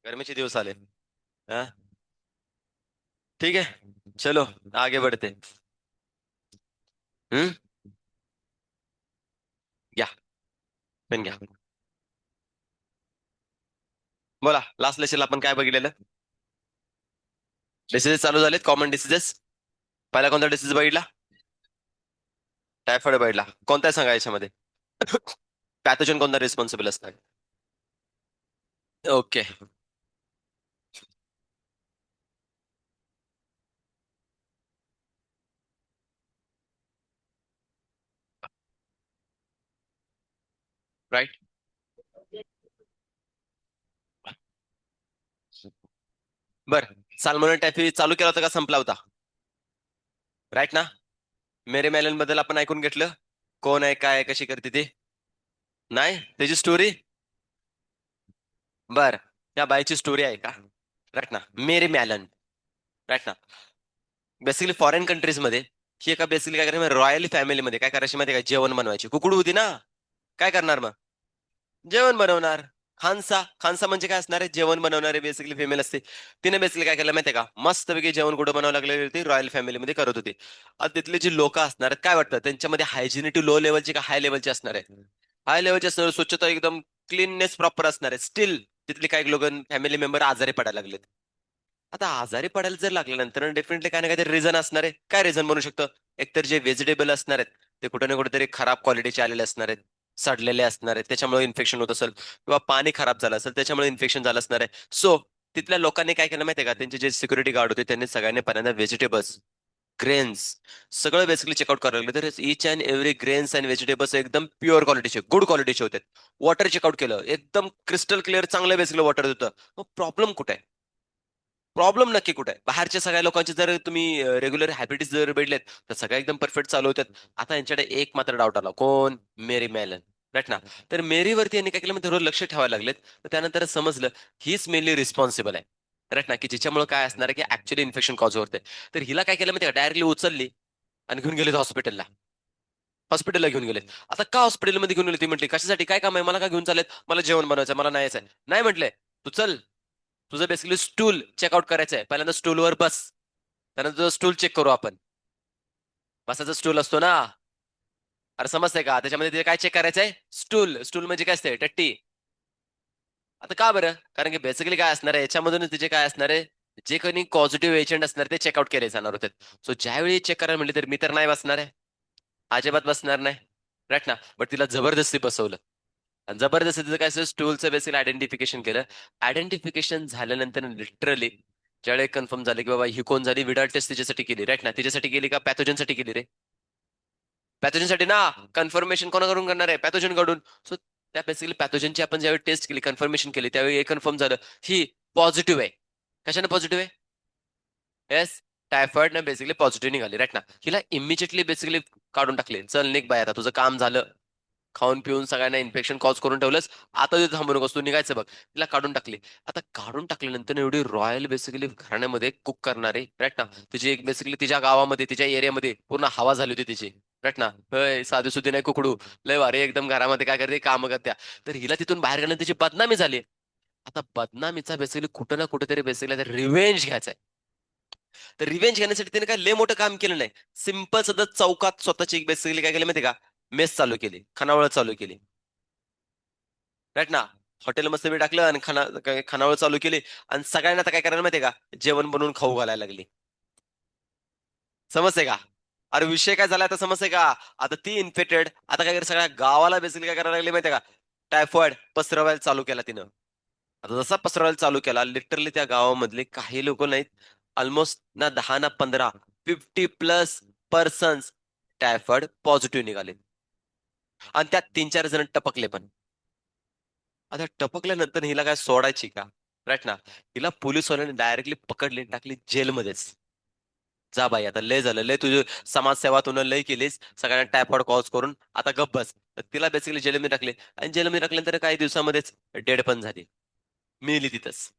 गर्मीचे दिवस आले. हा, ठीक है, चलो आगे बढ़ते. हम्म. घ्या, पेन घ्या. बोला, लास्ट लेसन आपण काय बघितलेलं? डिसीजेस चालू झालेत, कॉमन डिसीजेस. पहिला कोणता डिसीज बघितला? टायफॉइड बघितला. कोणता आहे सांगा याच्यामध्ये? पॅथोजन कोणता रिस्पॉन्सिबल असणार? ओके. राईट. बर, साल्मोनेला टायफी चालू केला होता का संपला होता? राईट ना. मेरे मॅलन बद्दल आपण ऐकून घेतलं. कोण आहे, काय आहे, कशी करते ती? नाही, त्याची स्टोरी. बर, त्या बाईची स्टोरी आहे का? राईट ना, मेरी मॅलन. राईट ना. बेसिकली फॉरेन कंट्रीज मध्ये ही एका बेसिकली काय करायची, रॉयल फॅमिलीमध्ये काय करायची माहिती का, जेवण बनवायची. कुकडू होती ना, काय करणार मग? जेवण बनवणार. खानसा, खानसा म्हणजे काय असणार आहे? जेवण बनवणारे बेसिकली फिमेल असते. तिने बेसिकली काय केलं माहितीये का, मस्तपैकी जेवण कुठं बनवावं लागलेली होती, रॉयल फॅमिलीमध्ये करत होती. आता तिथले जे लोक असणार आहेत, काय वाटतं त्यांच्यामध्ये हायजिनिटी लो लेवलची का हाय लेवलची असणार आहे? हाय लेवलची असणार, स्वच्छता एकदम, क्लीननेस प्रॉपर असणार आहे. स्टील तिथले काही लोक, फॅमिली मेंबर आजारी पडायला लागलेत. आता आजारी पडायला जर लागल्यानंतर डेफिनेटली काय ना काहीतरी रिझन असणार आहे. काय रिझन बनू शकतं? एकतर जे व्हेजिटेबल असणार आहेत ते कुठे ना कुठेतरी खराब क्वालिटीचे आलेले असणार आहेत, सडलेले असणार आहेत, त्याच्यामुळे इन्फेक्शन होत असेल, किंवा पाणी खराब झालं असेल त्याच्यामुळे इन्फेक्शन झालं असणार आहे. सो तिथल्या लोकांनी काय केलं माहितीये का, त्यांचे जे सिक्युरिटी गार्ड होते त्यांनी सगळ्यांनी पहिल्यांदा व्हेजिटेबल्स, ग्रेन्स, सगळं बेसिकली चेकआउट करायला लागलं. तर इच and every grains and vegetables एकदम प्युअर क्वालिटीचे, गुड क्वालिटीचे होते. वॉटर चेकआउट केलं, एकदम क्रिस्टल क्लिअर चांगलं बेसिकली वॉटर होतं. मग प्रॉब्लेम कुठे आहे? प्रॉब्लेम नक्की कुठे आहे? बाहेरच्या सगळ्या लोकांचे जर तुम्ही रेग्युलर हॅबिट्स जर बघितलेत तर सगळ्या एकदम परफेक्ट चालू होतात. आता यांच्याकडे एक मात्र डाऊट आला. कोण? मेरी मॅलन. राईट ना. तर मेरीवरती यांनी काय केलं, म्हणजे रोज लक्ष ठेवायला लागलेत. तर त्यानंतर समजलं हीच मेनली रिस्पॉन्सिबल आहे. राईट ना, की जिच्यामुळे काय असणार आहे, की ऍक्च्युअली इन्फेक्शन कॉज होते. तर हिला काय केलं माहिती का, डायरेक्टली उचलली आणि घेऊन गेले हॉस्पिटलला. हॉस्पिटलला घेऊन गेले. आता का हॉस्पिटलमध्ये घेऊन गेले? ती म्हटली कशासाठी, काय काम आहे, मला का घेऊन चालेत, मला जेवण बनवायचं, मला नाही यायचंय. नाही म्हटलंय, तू चल, तुझं बेसिकली स्टूल चेकआउट करायचं आहे. पहिल्यांदा स्टूलवर बस, त्यानंतर तुझं स्टूल चेक करू आपण. बसाचा स्टूल असतो ना, अरे समजतंय का? त्याच्यामध्ये ते काय चेक करायचंय? स्टूल. स्टूल म्हणजे काय असते? टट्टी. आता का बरं? कारण की बेसिकली काय असणार आहे, याच्यामधून तिचे काय असणार आहे, जे कोणी पॉझिटिव्ह एजंट असणार ते चेकआउट केले जाणार होते. सो ज्यावेळी चेक करायला म्हणले तर मी तर नाही बसणार आहे, अजिबात बसणार नाही. राईट ना. बट तिला जबरदस्ती बसवलं. आणि जबरदस्ती तिचं काय, स्टूलचं बेसिक आयडेंटिफिकेशन केलं. आयडेंटिफिकेशन झाल्यानंतर लिटरली ज्यावेळी कन्फर्म झाले की बाबा ही कोण झाली, विडाल टेस्ट तिच्यासाठी केली. राईट ना. तिच्यासाठी केली का पॅथोजनसाठी केली रे? पॅथोजनसाठी ना. कन्फर्मेशन कोणाकडून करणार आहे? पॅथोजन कडून. सो त्या बेसिकली पॅथोजनची आपण ज्यावेळी टेस्ट केली, कन्फर्मेशन केली, त्यावेळी हे कन्फर्म झालं ही पॉझिटिव्ह आहे. कशाने पॉझिटिव्ह आहे? येस, टायफॉइड ना बेसिकली पॉझिटिव्ह निघाली. राईट ना. हिला इमिजिएटली बेसिकली काढून टाकले. चल निघ बाय, आता तुझं काम झालं. खाऊन पिऊन सगळ्यांना इन्फेक्शन कॉज करून ठेवलंस, आता तिथे थांबू नकोस, तू निघायचं बघ. तिला काढून टाकली. आता काढून टाकल्यानंतर एवढी रॉयल बेसिकली घराण्यामध्ये कुक करणारे, राईट ना, तिची एक बेसिकली तिच्या गावामध्ये, तिच्या एरियामध्ये पूर्ण हवा झाली होती तिची. राईट ना. होय, साधी सुधी नाही कुकडू, लय भारी एकदम घरामध्ये काय करते, काम करत्या. तर हिला तिथून बाहेर काढण्यात तिची बदनामी झाली. आता बदनामीचा बेसिकली कुठं ना कुठेतरी बेसिकली रिव्हेंज घ्यायचा. तर रिव्हेंज घेण्यासाठी त्याने काय लय मोठं काम केलं नाही. सिंपल सध्या चौकात स्वतःची एक बेसिकली काय केलं माहिती का, मेस चालू केली, खानावळ चालू केली. राईट ना. हॉटेल मस्त मी टाकलं आणि खानावळ चालू केली. आणि सगळ्यांना आता काय करायला माहितीये का, जेवण बनवून खाऊ घालायला लागली. समजते का? अरे विषय काय झाला आता, समजते का? आता ती इन्फेक्टेड, आता काय सगळ्या गावाला बेसिकली काय करायला लागली माहितीये का, टायफॉइड पसरवायला चालू केला तिनं. आता जसा पसरवायला चालू केला, लिटरली त्या गावामधले काही लोक नाहीत, ऑलमोस्ट ना 10 ना 15, 50+ पर्सन्स टायफॉइड पॉझिटिव्ह निघाले. आणि त्यात 3-4 जण टपकले पण. आता टपकल्यानंतर हिला काय सोडायची का? राईट ना. हिला पोलिसवाल्यांनी डायरेक्टली पकडली, टाकली जेलमध्येच. जा बाई, आता लय झालं, लय तुझी समाजसेवा तुला लय केलीस, सगळ्यांना टायफॉइड कॉज करून, आता गप्प बस. तर तिला बेसिकली जेलमध्ये टाकले. आणि जेलमध्ये टाकल्यानंतर काही दिवसामध्येच डेड पण झाली, मेली तिथंच.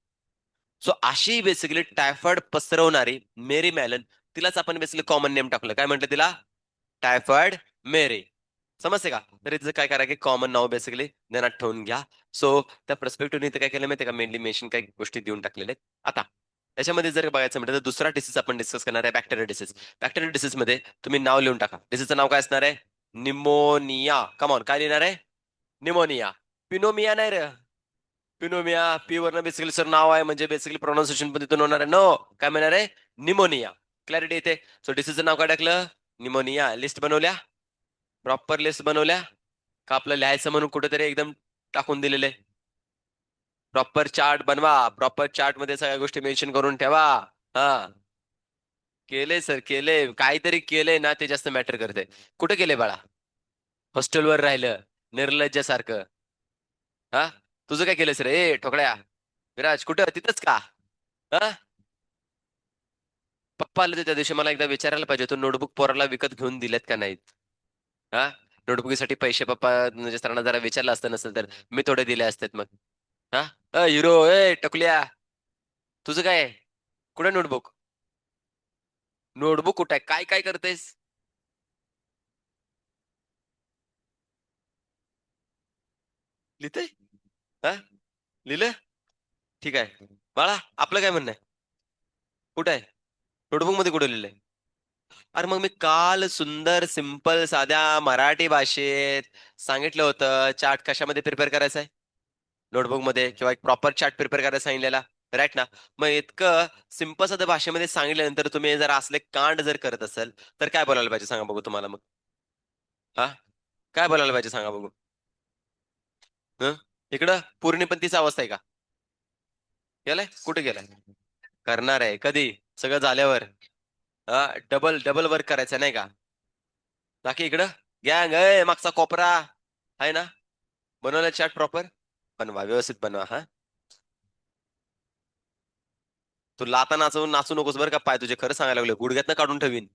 सो अशी बेसिकली टायफॉइड पसरवणारी मेरी मॅलन, तिलाच आपण बेसिकली कॉमन नेम टाकलं. काय म्हटलं तिला? टायफॉइड मेरी. समजते का? तर इथं काय करा की कॉमन नाव बेसिकली ध्यानात ठेवून घ्या. सो त्या पर्स्पेक्टिव्हने इथं काय केलं माहितीये का, मेनली मेन्शन काही गोष्टी देऊन टाकलेल्या आहेत. आता त्याच्यामध्ये जर बघायचं म्हटलं तर दुसरा डिसीज आपण डिस्कस करणार आहे बॅक्टेरिया डिसीज. बॅक्टेरिया डिसीज मध्ये तुम्ही नाव लिहून टाका. डिसीजचं नाव काय असणार आहे? निमोनिया. कमॉन, काय लिहिणार आहे? निमोनिया. पिनोमिया नाही रे. पिनोमिया पी वरनं बेसिकली सर नाव आहे म्हणजे बेसिकली प्रोनाउन्सिएशन पण तिथून होणार आहे. नो, काय म्हणणार आहे? निमोनिया. क्लॅरिटी येते. सो डिसीजचं नाव काय टाकलं? निमोनिया. लिस्ट बनवल्या? प्रॉपर लिस्ट बनवल्या का आपलं लिहायचं म्हणून कुठेतरी एकदम टाकून दिलेले? प्रॉपर चार्ट बनवा. प्रॉपर चार्ट मध्ये सगळ्या गोष्टी मेन्शन करून ठेवा. हा, केले सर, केले. काहीतरी केलंय ना ते जास्त मॅटर करते. कुठे केले बाळा? हॉस्टेलवर राहिलं निर्लज्जासारखं. हा, तुझं काय केलंस रे? ए ठोकड्या, विराज कुठं? तिथंच का? हा, पप्पा आले होते त्या दिवशी, मला एकदा विचारायला पाहिजे तू नोटबुक पोराला विकत घेऊन दिलेत का नाहीत? हा, नोटबुकीसाठी पैसे पप्पा म्हणजे सरांना जरा विचारलं असतं नसेल तर मी थोडे दिले असतात मग. हा, हिरो ए टकल्या, तुझं काय? कुठे नोटबुक? नोटबुक कुठे आहे? काय काय करतेस? लिहिते? हा, लिहिलं? ठीक आहे बाळा, आपलं काय म्हणणं आहे? कुठे आहे? नोटबुक मध्ये कुठे लिहिलंय? अरे मग मी काल सुंदर सिंपल साध्या मराठी भाषेत सांगितलं होतं चार्ट कशामध्ये प्रिपेअर करायचा आहे. नोटबुक मध्ये किंवा एक प्रॉपर चार्ट प्रिपेअर करायला सांगितलेला. राईट ना? मग इतकं सिंपल साध्या भाषेमध्ये सांगितल्यानंतर तुम्ही जर असले कांड जर करत असाल तर काय बोलायला पाहिजे सांगा बघू तुम्हाला मग? हा, काय बोलायला पाहिजे सांगा बघू? हं, इकडं पूर्णी पण तीच अवस्था आहे का? गेलाय कुठे गेलाय? करणार आहे कधी? सगळं झाल्यावर. हा, डबल डबल वर्क करायचं नाही का? बाकी इकडं गँग आहे मागचा कोपरा आहे ना? बनवलं चार्ट प्रॉपर? बनवा, व्यवस्थित बनवा. हा, तू लाता नाचवून नाचू नकोस बरं का, पाय तुझे खरं सांगायला लागलो गुडघ्यातनं काढून ठेवीन.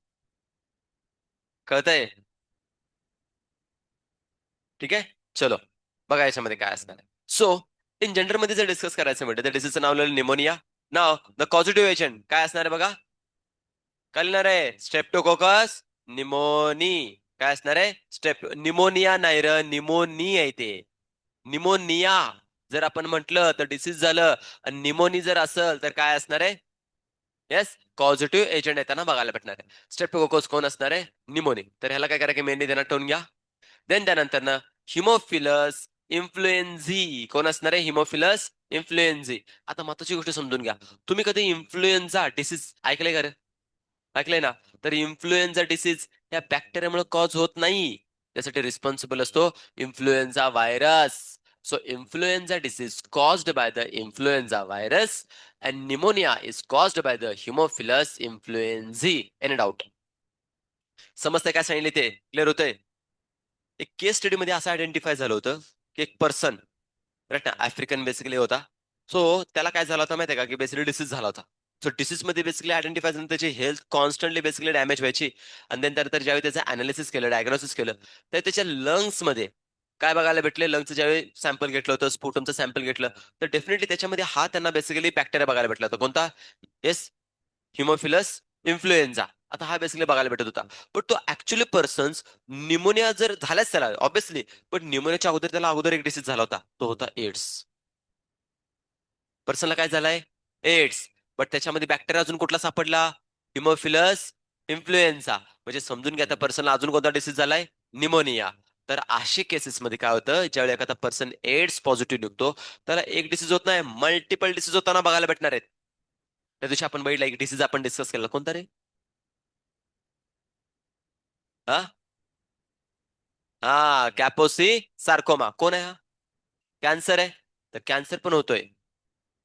कळतंय? ठीक आहे, चलो बघा याच्यामध्ये काय असणार आहे. सो इन जनरल मध्ये जर डिस्कस करायचं म्हटलं तर डिसीजचं नाव लिहिलं pneumonia. Now the causative agent काय असणार आहे बघा? काय लिहिणार आहे? Streptococcus pneumoniae. काय असणार आहे? निमोनिया नाही र, निमोनी आहे ते. निमोनिया जर आपण म्हटलं तर डिसीज झालं, आणि निमोनी जर असेल तर काय असणार आहे? येस, पॉझिटिव्ह एजंट येताना बघायला भेटणार आहे. स्ट्रेप्टोकोकस कोण असणार आहे? निमोनी. तर ह्याला काय करा की मेनली त्यांना ठेवून घ्या. देन त्यानंतर ना हिमोफिलस इन्फ्लुएन्झी कोण असणार आहे? हिमोफिलस इन्फ्लुएन्झी. आता महत्वाची गोष्ट समजून घ्या. तुम्ही कधी इन्फ्लुएन्झा डिसीज ऐकलंय का रे? ऐकलंय ना? तर इन्फ्लुएन्झा डिसीज या बॅक्टेरियामुळे कॉज होत नाही. त्यासाठी रिस्पॉन्सिबल असतो influenza virus. So influenza disease caused by the influenza virus and pneumonia is caused by the Haemophilus influenzae. Any doubt? समजतंय काय सांगितले ते? क्लिअर होतंय? एक केस स्टडी मध्ये असं आयडेंटिफाय झालं होतं की एक पर्सन, राईट ना, आफ्रिकन बेसिकली होता. सो त्याला काय झालं होतं माहितीये का, की बेसिकली डिसीज झाला होता. सो डिसीज मध्ये बेसिकली आयडेंटिफाय झालं त्याची हेल्थ कॉन्स्टंटली बेसिकली डॅमेज व्हायची. आणि देन त्यानंतर ज्यावेळी त्याचं अनालिसिस केलं, डायग्नोसिस केलं, तर त्याच्या लंग्स मध्ये काय बघायला भेटले? लंग्सचं ज्यावेळी सॅम्पल घेतलं होतं, स्पुटमचं सॅम्पल घेतलं, तर डेफिनेटली त्याच्यामध्ये हा त्यांना बेसिकली बॅक्टेरिया बघायला भेटला होता. कोणता? Yes, Haemophilus influenza. आता हा बेसिकली बघायला भेटत होता. पण तो ऍक्च्युअली पर्सन्स निमोनिया जर झाल्याच त्याला ऑब्विसली, पण निमोनियाच्या अगोदर त्याला अगोदर एक डिसीज झाला होता, तो होता एड्स. पर्सनला काय झालाय? एड्स. बट त्याच्यामध्ये बॅक्टेरिया अजून कुठला सापडला? Haemophilus influenza. म्हणजे समजून घ्या त्या पर्सनला अजून कोणता डिसीज झालाय? निमोनिया. तर अशी केसेस मध्ये काय होतं, ज्यावेळी एखादा पर्सन एड्स पॉझिटिव्ह निघतो, त्याला एक डिसीज होत नाही, मल्टिपल डिसीज होताना बघायला भेटणार आहेत. त्या दिवशी आपण बघितलं एक डिसीज आपण डिस्कस केला, कोणता रे? हा, हा, कॅपोसी सार्कोमा. कोण आहे हा? कॅन्सर आहे. तर कॅन्सर पण होतोय.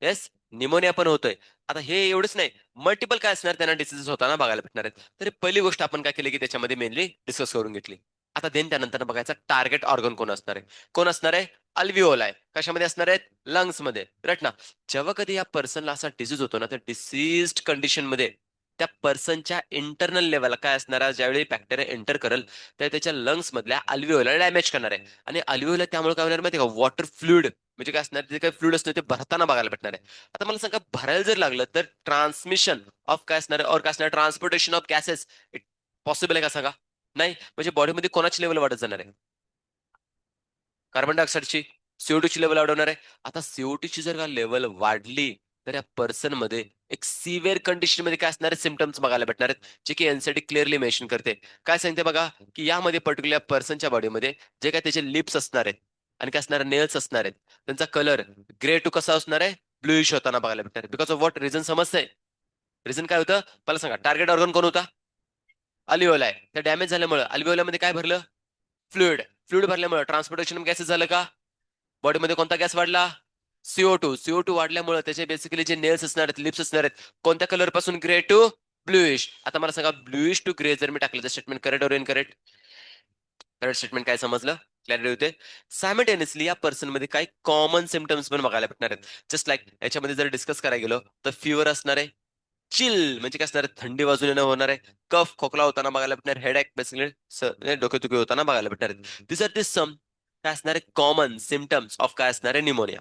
येस, निमोनिया पण होतोय. आता हे एवढंच नाही, मल्टिपल काय असणार त्यांना डिसीजेस होताना बघायला भेटणार आहेत. तर पहिली गोष्ट आपण काय केली की त्याच्यामध्ये मेनली डिस्कस करून घेतली. आता देन त्यानंतर बघायचं टार्गेट ऑर्गन कोण असणार आहे? कोण असणार आहे? अल्विओलाय. कशामध्ये असणार आहेत? लंग्स मध्ये, राईट ना? जेव्हा कधी या पर्सनला असा डिसीज होतो ना, तर डिसीज कंडिशन मध्ये त्या पर्सनच्या इंटरनल लेवलला काय असणार आहे? ज्यावेळी बॅक्टेरिया एंटर करेल तर त्याच्या लंग्स मधल्या अल्विओला डॅमेज करणार आहे. आणि अल्विओला त्यामुळे काय होणार माहिती का? वॉटर फ्लुइड म्हणजे काय असणार? जे काही फ्लुइड असतं ते भरताना बघायला भेटणार आहे. आता मला सांगा, भरायला जर लागलं तर ट्रान्समिशन ऑफ काय असणार आहे? और काय असणार? ट्रान्सपोर्टेशन ऑफ गॅसेस पॉसिबल आहे का सांगा? नाही. म्हणजे बॉडीमध्ये कोणाची लेवल वाढत जाणार आहे? कार्बन डायऑक्साईडची, CO2 ची लेवल वाढवणार आहे. आता CO2 ची जर का लेवल वाढली तर या पर्सन मध्ये एक सिव्हिअर कंडिशन मध्ये काय असणारे सिम्पटम्स बघायला भेटणार आहेत, जे की एनसीडी क्लिअरली मेन्शन करते. काय सांगते बघा, की यामध्ये पर्टिक्युलर पर्सनच्या बॉडीमध्ये जे काय त्याचे लिप्स असणार आहेत आणि काय असणार नेल्स असणार आहेत, त्यांचा कलर ग्रे टू कसा असणार आहे, ब्लूइश होताना बघायला भेटणार. बिकॉज ऑफ व्हॉट रिझन समजतंय? रिझन काय होतं मला सांगा. टार्गेट ऑर्गन कोण होता? अल्विओला आहे. त्या डॅमेज झाल्यामुळे अल्विओलामध्ये काय भरलं? फ्लुइड. फ्लुइड भरल्यामुळे ट्रान्सपोर्टेशन गॅसेस झालं का? बॉडीमध्ये कोणता गॅस वाढला? CO2. CO2 वाढल्यामुळे त्याचे बेसिकली जे नेल्स असणार आहेत, लिप्स असणार आहेत, कोणत्या कलर पासून ग्रे टू ब्लूइश. आता मला सांगा, ब्लूइश टू ग्रे जर मी टाकलं तर स्टेटमेंट करेक्ट और इनकरेक्ट? Correct statement. काय समजलं? क्लॅरिटी होते. सायमल्टेनियसली या पर्सन मध्ये काही कॉमन सिम्पटम्स पण बघायला भेटणार आहेत. जस्ट लाईक याच्यामध्ये जर डिस्कस करायला गेलो तर फिवर असणार आहे, चिल म्हणजे काय असणार आहे, थंडी वाजून येणं होणार आहे, कफ खोकला होताना बघायला भेटणार, हेडेक बेसिकली डोकेदुखी होताना बघायला भेटणार आहेत. दिस आर दिस सम काय असणारे कॉमन सिम्पटम्स ऑफ काय असणारे निमोनिया.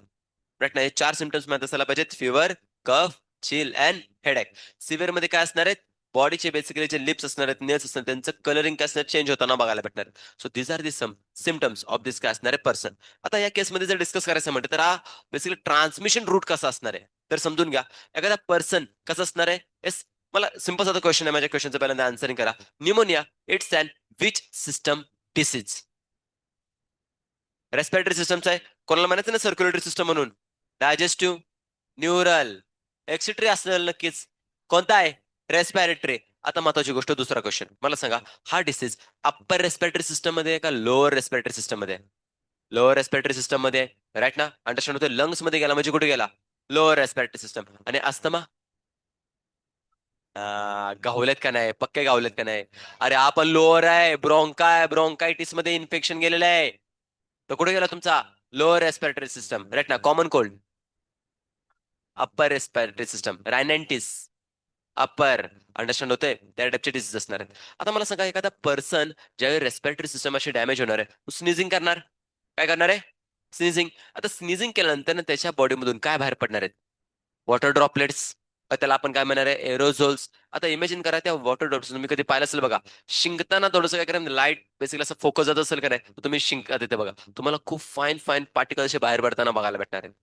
राईट ना? हे चार सिम्पटम्स माहित असायला पाहिजेत: fever, cough, chill and headache. Severe मध्ये काय असणार आहेत? बॉडीचे बेसिकली जे लिप्स असणार आहेत, नेल्स असणार त्यांचं कलरिंग काय असणार, चेंज होताना बघायला भेटणार. So this are this some symptoms of this काय असणारे पर्सन. आता या केसमध्ये जर डिस्कस करायचं म्हटलं तर हा बेसिकली ट्रान्समिशन रूट कसा असणार आहे तर समजून घ्या. एखादा पर्सन कसं असणार आहे? येस, मला सिंपल साधा क्वेश्चन आहे, माझ्या क्वेश्चनचं पहिल्यांदा आन्सरिंग करा. Pneumonia it's and which system disease? Respiratory सिस्टमचा आहे. कोणाला म्हणायचं ना सर्क्युलेटरी सिस्टम म्हणून? डायजेस्टिव्ह, न्यूरल, एक्सेट्री असणार नक्कीच. कोणता आहे? रेस्पिरेटरी. आता महत्वाची गोष्ट, दुसरा क्वेश्चन मला सांगा, हा डिसीज अप्पर रेस्पिरेटरी सिस्टम मध्ये आहे का लोअर रेस्पिरेटरी सिस्टम मध्ये आहे? लोअर रेस्पिरेटरी सिस्टम मध्ये आहे. राईट ना? अंडरस्टँड होतं. लंग्स मध्ये गेला म्हणजे कुठे गेला? Lower respiratory system. आणि अस्थमा? गावलेत का नाही? पक्के गावलेत का नाही? अरे आपण लोअर आहे, ब्रोंकाय ब्रोंकायटिस मध्ये इन्फेक्शन गेलेलं आहे. तर कुठे गेला तुमचा? Lower respiratory system. राईट ना? Common cold, upper respiratory system, rhinitis, upper. Understand होते? त्या टाइपचे डिसीज असणार आहेत. आता मला सांगा, एखादा पर्सन ज्यावेळी रेस्पिरेटरी सिस्टम अशी डॅमेज होणार आहे, तो स्निझिंग करणार. काय करणार आहे? स्निझिंग. आता स्निझिंग केल्यानंतर त्याच्या बॉडीमधून काय बाहेर पडणार आहेत? Water droplets. त्याला आपण काय म्हणणार आहे? एरोझोल्स. आता इमॅजिन करा, त्या वॉटर ड्रॉप्स तुम्ही कधी पाहिलं असेल बघा, शिंकताना थोडंसं काय करा, लाईट बेसिकली असं फोकस जात असेल का नाही, तर तुम्ही शिंकत येते बघा, तुम्हाला खूप फाईन फाईन पार्टिकल असे बाहेर पडताना बघायला भेटणार आहे.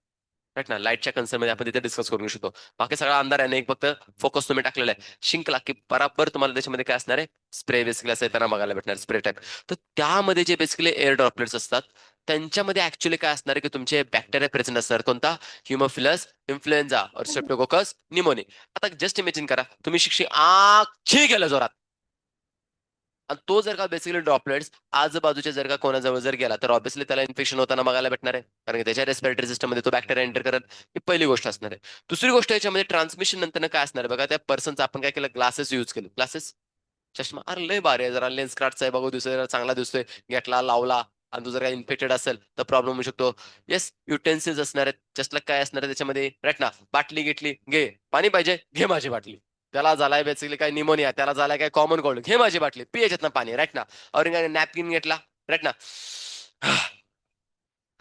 राईट ना? लाईटच्या कन्सर्न मध्ये आपण तिथे डिस्कस करू शकतो. बाकी सगळा अंधार आहे ना, एक फक्त फोकस तुम्ही टाकलेला आहे, शिंकला की बराबर तुम्हाला त्याच्यामध्ये काय असणार आहे? स्प्रे बेसिकली असं येताना बघायला भेटणार, स्प्रे टाईप. तर त्यामध्ये जे बेसिकली एअर ड्रॉपलेट्स असतात, त्यांच्यामध्ये ऍक्च्युअली काय असणार आहे, की तुमचे बॅक्टेरिया प्रेझेंट असणार. कोणता? ह्युमोफिलस इन्फ्लुएन्झा और स्ट्रेप्टोकोकस निमोनी. आता जस्ट इमेजिन करा, तुम्ही शिक्षी छी केलं जोरात, आणि तो जर का बेसिकली ड्रॉपलेट्स आजूबाजूच्या जर का कोणाजवळ जर गेला तर ऑब्व्हियसली त्याला इन्फेक्शन होताना बघायला भेटणार आहे, कारण की त्याच्या रेस्पिरेटरी सिस्टम मध्ये तो बॅक्टेरिया एंटर करत. ही पहिली गोष्ट असणार आहे. दुसरी गोष्ट, याच्यामध्ये ट्रान्समिशन नंतर काय असणार आहे बघा, त्या पर्सनचा आपण काय केलं? ग्लासेस यूज केले. ग्लासेस, चष्मा. अरे लय भारी आहे, जरा लेन्स कार्डचा आहे, बघू दिसतोय, जरा चांगला दिसतोय, घेतला लावला, आणि तो जर काही इन्फेक्टेड असेल तर प्रॉब्लेम होऊ शकतो. येस, युटेन्सिल्स असणार आहेत. जस्ट लाईक काय असणार आहे त्याच्यामध्ये? राईट ना? बाटली घेतली, घे पाणी पाहिजे, घे माझी बाटली. त्याला झालाय बेसिकली काय? निमोनिया. त्याला झालाय काय? कॉमन कोल्ड, घे माझी बाटली, पी याच्यात ना पाणी. राईट ना? और नॅपकिन घेतला. राईट ना?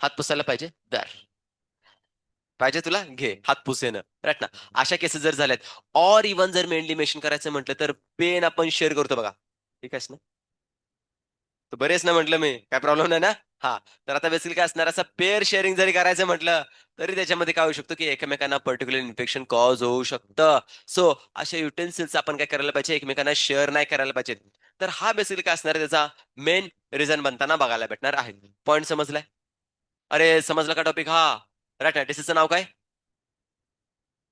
हात पुसायला पाहिजे, दर पाहिजे तुला, घे हात पुसेनं. राईट ना? अशा केसेस जर झाल्यात, और इव्हन जर मेनली मेन्शन करायचं म्हटलं तर पेन आपण शेअर करतो बघा. ठीक आहेस ना? तर बरेच ना म्हटलं मी, काय प्रॉब्लेम नाही ना? हा. तर आता बेसिकली काय असणार, असं पेअर शेअरिंग जरी करायचं म्हटलं तरी त्याच्यामध्ये काय होऊ शकतं, की एकमेकांना पर्टिक्युलर इन्फेक्शन कॉज होऊ शकतं. सो अशा युटेन्सिल्स आपण काय करायला पाहिजे? एकमेकांना शेअर नाही करायला पाहिजे. तर हा बेसिकली काय असणार आहे, त्याचा मेन रिझन बनताना बघायला भेटणार आहे. पॉईंट समजलाय? अरे समजला का टॉपिक? हा. राईट ना? डिसीजचं नाव काय?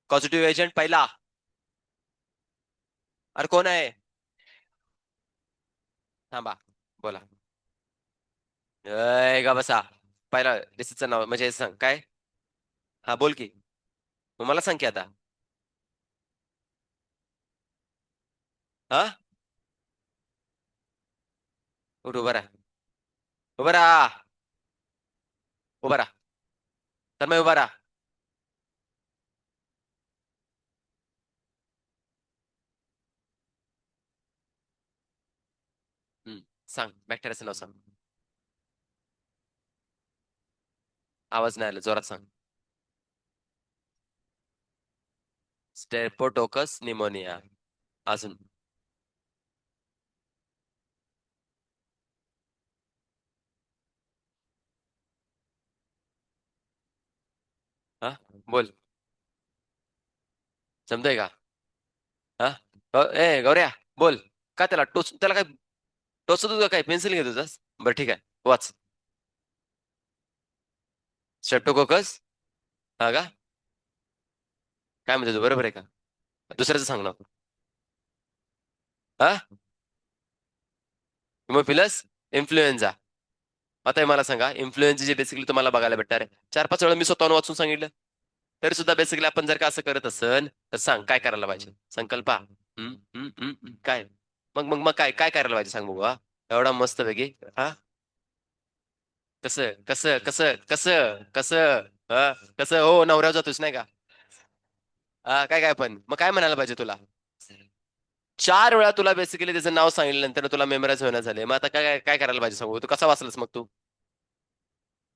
पॉझिटिव्ह एजंट पहिला. अरे कोण आहे? थांबा, बोला. का बसा. पहिला डिसीजचं नाव म्हणजे सांग काय? हा बोल की. मग मला सांग की आता. हा. उठ, उभा राहा. उभा राहा. उभा राहा. तर मग उभा राहा. सांग बॅक्टेरियाचं नाव सांग. आवाज नाही आला, जोरात सांग. स्टेपोटोकस निमोनिया. अजून? बोल. जमतंय का? हा. ए गौऱ्या, बोल. काय त्याला त्याला काय टोचत होतं काय? पेन्सिल घेत होतास? बरं ठीक आहे, वाच. स्ट्रेप्टोकोकस. हा का? काय म्हणते तू, बरोबर आहे का? दुसऱ्याचं सांग ना. हा. Haemophilus influenza. आता हे मला सांगा, इन्फ्लुएन्झा जे बेसिकली तुम्हाला बघायला भेटणार आहे, 4-5 वेळा मी स्वतःहून वाचून सांगितलं. तरी सुद्धा बेसिकली आपण जर का असं करत असन तर सांग काय करायला पाहिजे. संकल्पा. काय? मग काय काय करायला पाहिजे सांग बघू. हा. एवढा मस्त पैकी. हा. कसं कसं कसं कसं कसं हा. कसं हो, नवऱ्यावर जातोस नाही का? हा, काय काय पण मग काय म्हणायला पाहिजे तुला? 4 वेळा तुला बेसिकली त्याचं नाव सांगितलं, नंतर तुला मेमराईज होण्यात झाले. मग आता काय काय काय करायला पाहिजे सांगू, तू कसा वाचलास मग तू?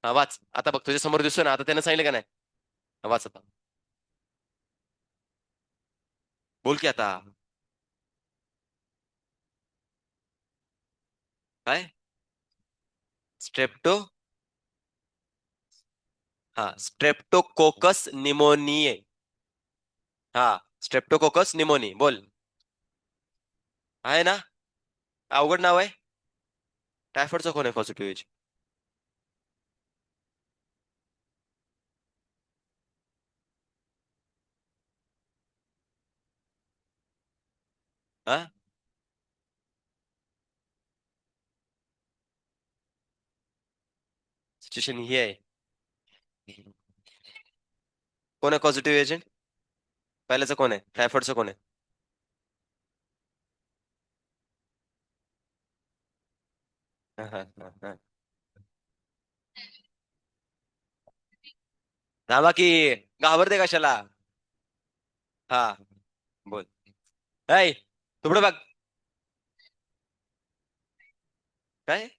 हा, वाच आता. बघ तुझ्या समोर दिसतोय ना, आता त्यानं सांगितलं का नाही? हा, वाच आता. बोल की आता. काय? स्ट्रेप्टो. हा, स्ट्रेप्टोकोकस निमोनिये. हा. स्ट्रेप्टोकोकस निमोनी, बोल. आहे ना? अवघड नाव आहे. टायफॉइडचा कोण आहे पॉझिटिव्ह एज? हा. सिच्युएशन ही आहे. कोण आहे पॉझिटिव्ह एजंट? पहिल्याचं कोण आहे? टायफॉइडचं कोण आहे? हा, हा, हा, हा. थांबा की. घाबरते कशाला? हा. बोल. ऐ, तुकडे बघ. काय?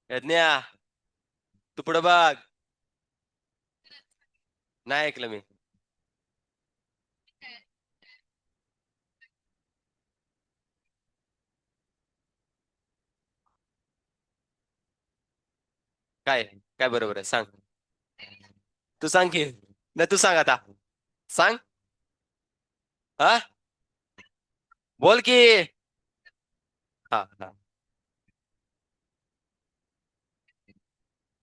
यज्ञा, तू पुढे बघ. नाही ऐकलं मी. काय काय बरोबर आहे सांग. तू सांग की. नाही, तू सांग आता. सांग. हा. बोल की. हा, हा.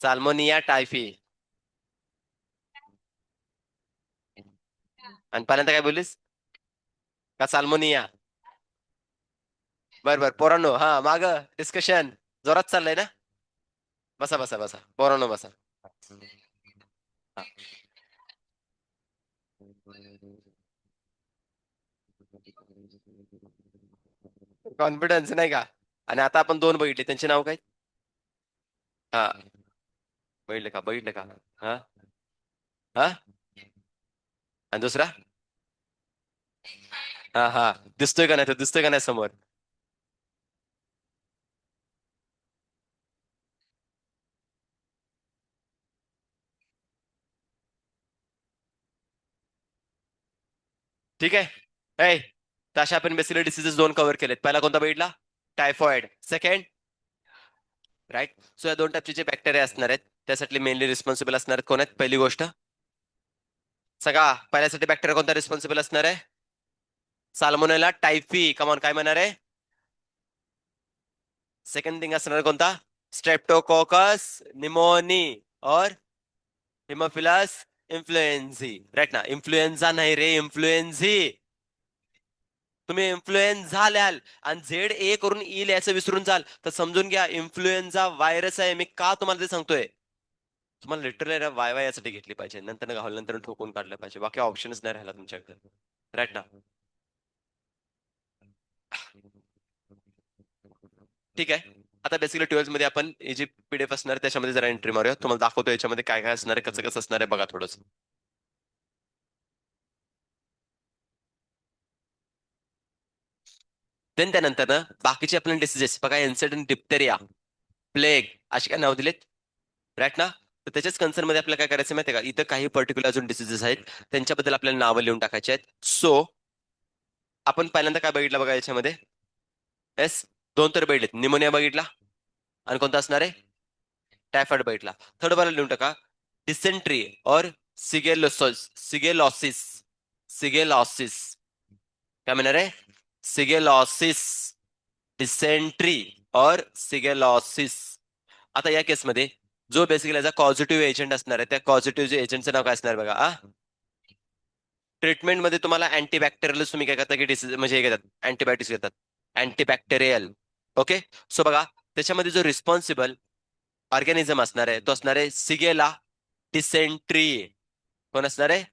साल्मोनिया टायफी. आणि पहिल्यांदा काय बोललीस? का साल्मोनिया? बर बर, पोरांनो, हा माग डिस्कशन जोरात चाललंय ना? बसा बसा बसा, पोरांनो बसा. हा. कॉन्फिडन्स नाही का? आणि आता आपण दोन बघितले, त्यांचे नाव काय? हा. बघितलं का, बघितलं का? हा. हा. आणि दुसरा? हा हा. दिसतोय का नाही, तो दिसतोय का नाही समोर? ठीक आहे. ऐ, तशा आपण बेसिकली डिसीजेस दोन कव्हर केलेत. पहिला कोणता बघितला? टायफॉइड. सेकंड? राईट. सो या दोन टाईपचे जे बॅक्टेरिया असणार आहेत, त्यासाठी मेनली रिस्पॉन्सिबल असणार आहेत कोण आहेत? पहिली गोष्ट, सगळा पहिल्यासाठी बॅक्टेरिया कोणता रिस्पॉन्सिबल असणार आहे? Salmonella typhi. कमॉन, काय म्हणणार आहे? सेकंड थिंग असणार कोणता? Streptococcus pneumoniae. और हिमोफिलस इन्फ्लुएन्झी. राईट ना? इन्फ्लुएन्झा नाही रे, इन्फ्लुएन्झी. तुम्ही इन्फ्लुएन्झा लिहाल आणि ZA करून ई लिहायचं विसरून जाल तर समजून घ्या इन्फ्लुएन्झा व्हायरस आहे. मी का तुम्हाला ते सांगतोय? तुम्हाला लिटरली वाय वाय यासाठी घेतली पाहिजे, नंतर घाल, नंतर ठोकून काढलं पाहिजे. बाकी ऑप्शनच नाही राहिला तुमच्याकडे. राईट ना? ठीक आहे. आता बेसिकली 12th मध्ये आपण ही जी PDF असणार आहे, त्याच्यामध्ये जरा एंट्री मारूया. तुम्हाला दाखवतो याच्यामध्ये काय काय असणार आहे, कसं कसं असणार आहे बघा थोडंच. देन त्यानंतर ना बाकीचे आपले डिसिजेस बघा, इन्सिडेंट डिप्टेरिया, प्लेग, असे काय नाव दिलेत. राईट ना? तर त्याच्याच कन्सर्न मध्ये आपल्याला काय करायचं माहितीये का, इथं काही पर्टिक्युलर अजून डिसिजेस आहेत, त्यांच्याबद्दल आपल्याला नावं लिहून टाकायचे आहेत. सो आपण पहिल्यांदा काय बघितलं बघा याच्यामध्ये? येस. दोन तर बघितलेत, निमोनिया बघितला, आणि कोणता असणार आहे? टायफॉइड बघितला. थर्ड वाला लिहून टाका, डिसेंट्री और सिगेलोसिस सिगेलॉसिस क्या म्हणणार आहे सिगेलॉसिस डिसेंट्री और सिगेलॉसिस आता या केसमध्ये जो बेसिकली याचा पॉझिटिव्ह एजंट असणार आहे त्या पॉझिटिव्ह एजंटचं नाव काय असणार बघा ट्रीटमेंटमध्ये तुम्हाला अँटीबॅक्टेरियल तुम्ही काय करता की डिसीज म्हणजे हे घेतात अँटीबायोटिक्स घेतात अँटीबॅक्टेरियल ओके सो बघा त्याच्यामध्ये जो रिस्पॉन्सिबल ऑर्गॅनिझम असणार आहे तो असणार आहे सिगेला डिसेंट्री कोण असणार आहे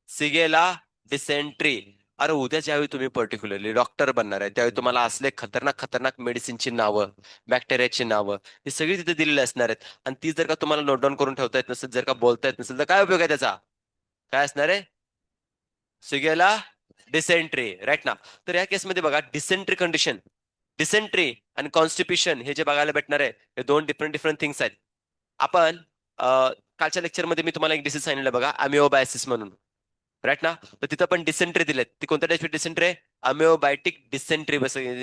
सिगेला डिसेंट्री अरे उद्या ज्यावेळी तुम्ही पर्टिक्युलरली डॉक्टर बनणार आहे त्यावेळी तुम्हाला असले खतरनाक खतरनाक मेडिसिनची नावं बॅक्टेरियाची नावं ही सगळी तिथे दिलेली असणार आहेत आणि ती जर का तुम्हाला नोट डाऊन करून ठेवता येत नसेल जर का बोलता येत नसेल तर काय उपयोग आहे त्याचा काय असणार आहे सिगेला डिसेंट्री राईट ना तर या केसमध्ये बघा डिसेंट्री कंडिशन डिसेंट्री आणि कॉन्स्टिप्युशन हे जे बघायला भेटणार आहे हे दोन डिफरंट डिफरंट थिंग्स आहेत आपण कालच्या लेक्चरमध्ये मी तुम्हाला एक डिसीज सांगितलं बघा अमिओबायसिस म्हणून राईट ना तर तिथं पण डिसेंट्री दिलेत ती कोणत्या टाईपची डिसेंट्री आहे अमिओबायटिक डिसेंट्री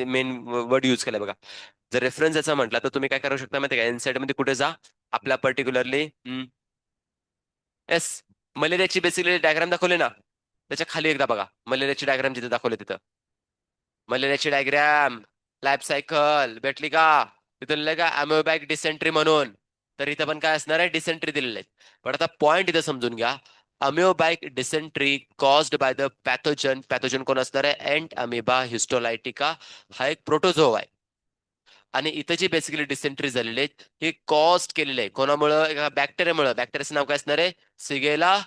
मेन वर्ड युज केलाय बघा जर रेफरन्स याचा म्हटला तर तुम्ही काय करू शकता माहिती का इनसाइड मध्ये कुठे जा आपल्या पर्टिक्युलरली येस मलेरियाची बेसिकली डायग्राम दाखवली ना त्याच्या खाली एकदा बघा मलेरियाची डायग्राम जिथे दाखवले तिथं मलेरियाची डायग्राम लाईफ सायकल भेटली का तिथं लिहिलंय का अमिओबॅक डिसेंट्री म्हणून तर इथं पण काय असणार आहे डिसेंट्री दिलेले आहेत पण आता पॉइंट इथं समजून घ्या amoebic dysentery caused by the pathogen pathogen कोण असणार आहे अँट अमिबा हिस्टोलायटिका हा एक प्रोटोझोआ आहे आणि इथं जी बेसिकली डिसेंट्री झालेली आहे हे कॉस्ट केलेले आहे कोणामुळं एका बॅक्टेरियामुळे बॅक्टेरियाचं नाव काय असणार आहे सिगेला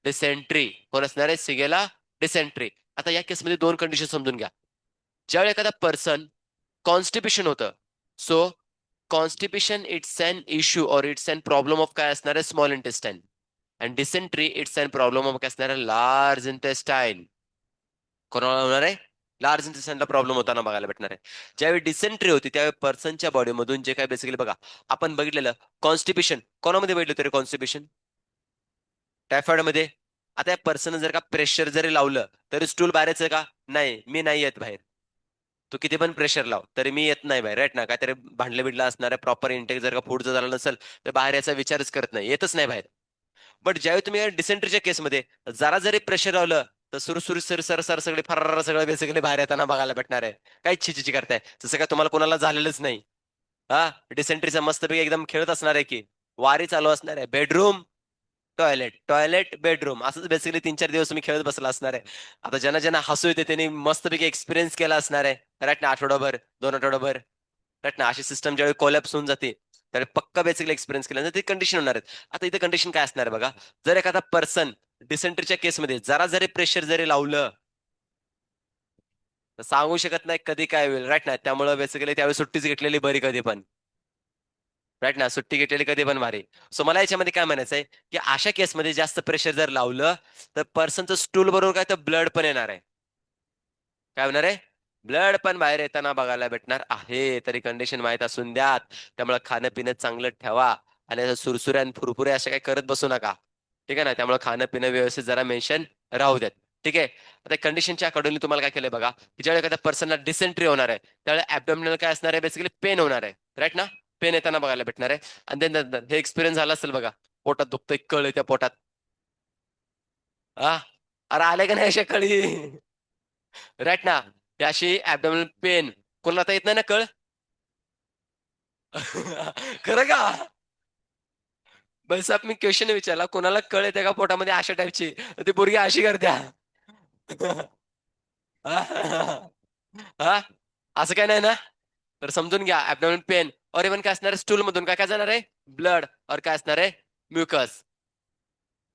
डिसेंट्री कोण असणार आहे सिगेला डिसेंट्री आता या केसमध्ये दोन कंडिशन समजून घ्या ज्यावेळी एखादा पर्सन कॉन्स्टिपेशन होतं so constipation it's an issue और इट्स अन प्रॉब्लेम ऑफ काय असणार आहे small intestine and dysentery it's an problem of काय असणार आहे लार्ज इंटेस्टाईन कोणाला होणार आहे लार्ज इंटेस्टाईनला प्रॉब्लेम होताना बघायला भेटणार आहे ज्यावेळी डिसेंट्री होती त्यावेळी पर्सनच्या बॉडीमधून जे काय बेसिकली बघा आपण बघितलेलं कॉन्स्टिपेशन कोणामध्ये बघितलं तरी कॉन्स्टिपेशन टायफॉइड मध्ये आता या पर्सन जर का प्रेशर जरी लावलं तरी स्टूल बाहेर यायचं का नाही मी नाही येत बाहेर तू किती पण प्रेशर लाव तरी मी येत नाही बाहेर राईट ना काहीतरी भांडलं बिडलं असणार आहे प्रॉपर इंटेक जर का फूडचं झालं नसेल तर बाहेर याचा विचारच करत नाही येतच नाही बाहेर बट ज्यावेळी तुम्ही डिसेंट्रीच्या केसमध्ये जरा जरी प्रेशर लावलं तर सुरू सर सगळे फरार सगळं बेसिकली बाहेर येताना बघायला भेटणार आहे काही छिचिची करताय जसं काय तुम्हाला कोणाला झालेलंच नाही हा डिसेंट्रीचा मस्तपैकी एकदम खेळत असणार आहे की वारी चालू असणार आहे बेडरूम टॉयलेट टॉयलेट बेडरूम असंच बेसिकली 3-4 दिवस तुम्ही खेळत बसला असणार आहे आता ज्यांना ज्यांना हसू येते त्यांनी मस्तपैकी एक्सपिरियन्स केला असणार आहे राईट ना आठवडाभर 2 आठवडाभर राईट ना अशी सिस्टम ज्यावेळी कोलॅप्स होऊन जाते तर पक्का बेसिकली एक्सपिरियन्स केल्यानंतर ते कंडिशन होणार आहेत आता इथे कंडिशन काय असणार आहे बघा जर एखादा पर्सन डिसेंट्रीच्या केसमध्ये जरा जरी प्रेशर जरी लावलं तर सांगू शकत नाही कधी काय होईल राईट ना त्यामुळे बेसिकली त्यावेळी सुट्टीच घेतलेली बरी कधी पण राईट ना सुट्टी घेतलेली कधी पण भारी सो मला याच्यामध्ये काय म्हणायचंय की अशा केसमध्ये जास्त प्रेशर जर लावलं तर पर्सनचं स्टूल बरोबर काय तर ब्लड पण येणार आहे काय होणार आहे ब्लड पण बाहेर येताना बघायला भेटणार आहे तरी कंडिशन माहीत असून द्यात त्यामुळे खाणं पिणं चांगलं ठेवा आणि असं सुरसुऱ्या आणि फुरफुरे असे काही करत बसू नका ठीक आहे ना त्यामुळे खाणं पिणं व्यवस्थित जरा मेन्शन राहू द्यात ठीक आहे आता कंडिशनच्या अकॉर्डिंगली तुम्हाला काय केलंय बघा की ज्यावेळी एखाद्या पर्सनला डिसेंट्री होणार आहे त्यावेळी ऍबडोमिनल काय असणार आहे बेसिकली पेन होणार आहे राईट ना पेन येताना बघायला भेटणार आहे आणि देन हे एक्सपिरियन्स झाला असेल बघा पोटात दुखतंय कळ त्या पोटात हा अरे आले का नाही अशा कळी राईट ना त्याशी ऍबडोमिनल पेन कोणाला आता येत नाही ना कळ खरं का बस मी क्वेश्चन विचारला कोणाला कळ येते का पोटामध्ये अशा टाईपची ती पोरगी अशी करत्या हा असं काय नाही ना तर समजून घ्या ऍबडोमिनल पेन और इव्हन काय असणार आहे स्टूल मधून काय काय जाणार आहे ब्लड और काय असणार आहे म्युकस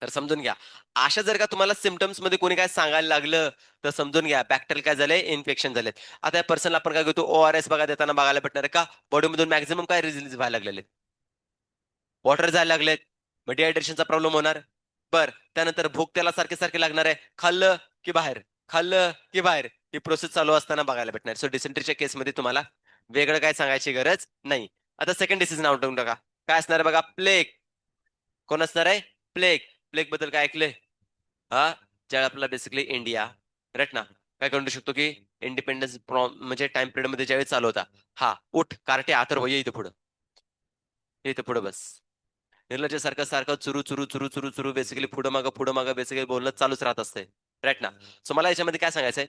तर समजून घ्या अशा जर का तुम्हाला सिमटम्स मध्ये कोणी काय सांगायला लागलं तर समजून घ्या बॅक्टेरियल काय झालंय इन्फेक्शन झाले आता या पर्सनला आपण काय घेतो ORS बघा देताना बघायला भेटणार आहे का बॉडीमधून मॅक्झिमम काय रिलीज व्हायला लागलेले वॉटर जायला लागलेत मग डिहायड्रेशनचा प्रॉब्लेम होणार बर त्यानंतर भूक त्याला सारखे सारखे लागणार आहे खाल्लं की बाहेर खाल्लं की बाहेर ही प्रोसेस चालू असताना बघायला भेटणार सो डिसेंट्रीच्या केसमध्ये तुम्हाला वेगळं काय सांगायची गरज नाही आता सेकंड डिसीज नाव ठेवून टाका काय असणार आहे बघा प्लेग कोण असणार आहे प्लेग प्लेग बद्दल काय ऐकलंय हा ज्या आपला बेसिकली इंडिया राईट ना काय करू शकतो की इंडिपेंडन्स म्हणजे टाइम पिरियड मध्ये ज्यावेळी चालू होता हा उठ कार्टे आतर ये इथं पुढं बस निर्लज्जसारखं सारखं चुरू चुरू चुरू चुरू चुरू बेसिकली पुढं मागं बेसिकली बोलणं चालूच राहत असते. राईट ना. सो मला याच्यामध्ये काय सांगायचंय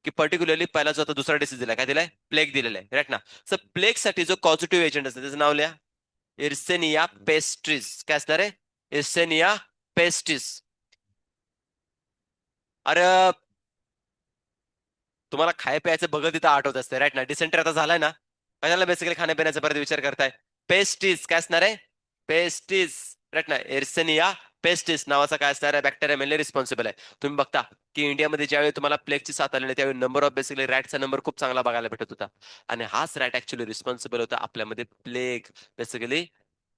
की पर्टिक्युलरली पहिला जो आता दुसरा डिसीज दिलाय काय दिलाय प्लेग दिलेला आहे. राईट ना. सर प्लेग साठी जो पॉझिटिव्ह एजंट असतं त्याचं नाव लिहा. इर्सेनिया पेस्ट्रिस. काय असणार आहे? इर्सेनिया पेस्टिस. अरे तुम्हाला खाय प्यायचं बघत तिथं आठवत असते. राईट ना. डिसेंट्री आता झालाय ना. कशाला बेसिकली खाण्यापिण्याचा परत विचार करताय? पेस्टिस काय असणार आहे? पेस्टिस. राईट ना. एर्सेनिया पेस्टिस नावाचा काय असणार आहे बॅक्टेरिया मेनली रिस्पॉन्सिबल आहे. तुम्ही बघता की इंडियामध्ये ज्यावेळी तुम्हाला प्लेगची साथ आलेली त्यावेळी नंबर ऑफ बेसिकली रॅटचा नंबर खूप चांगला बघायला भेटत होता. आणि हाच रॅट ऍक्च्युली रिस्पॉन्सिबल होता आपल्यामध्ये प्लेग बेसिकली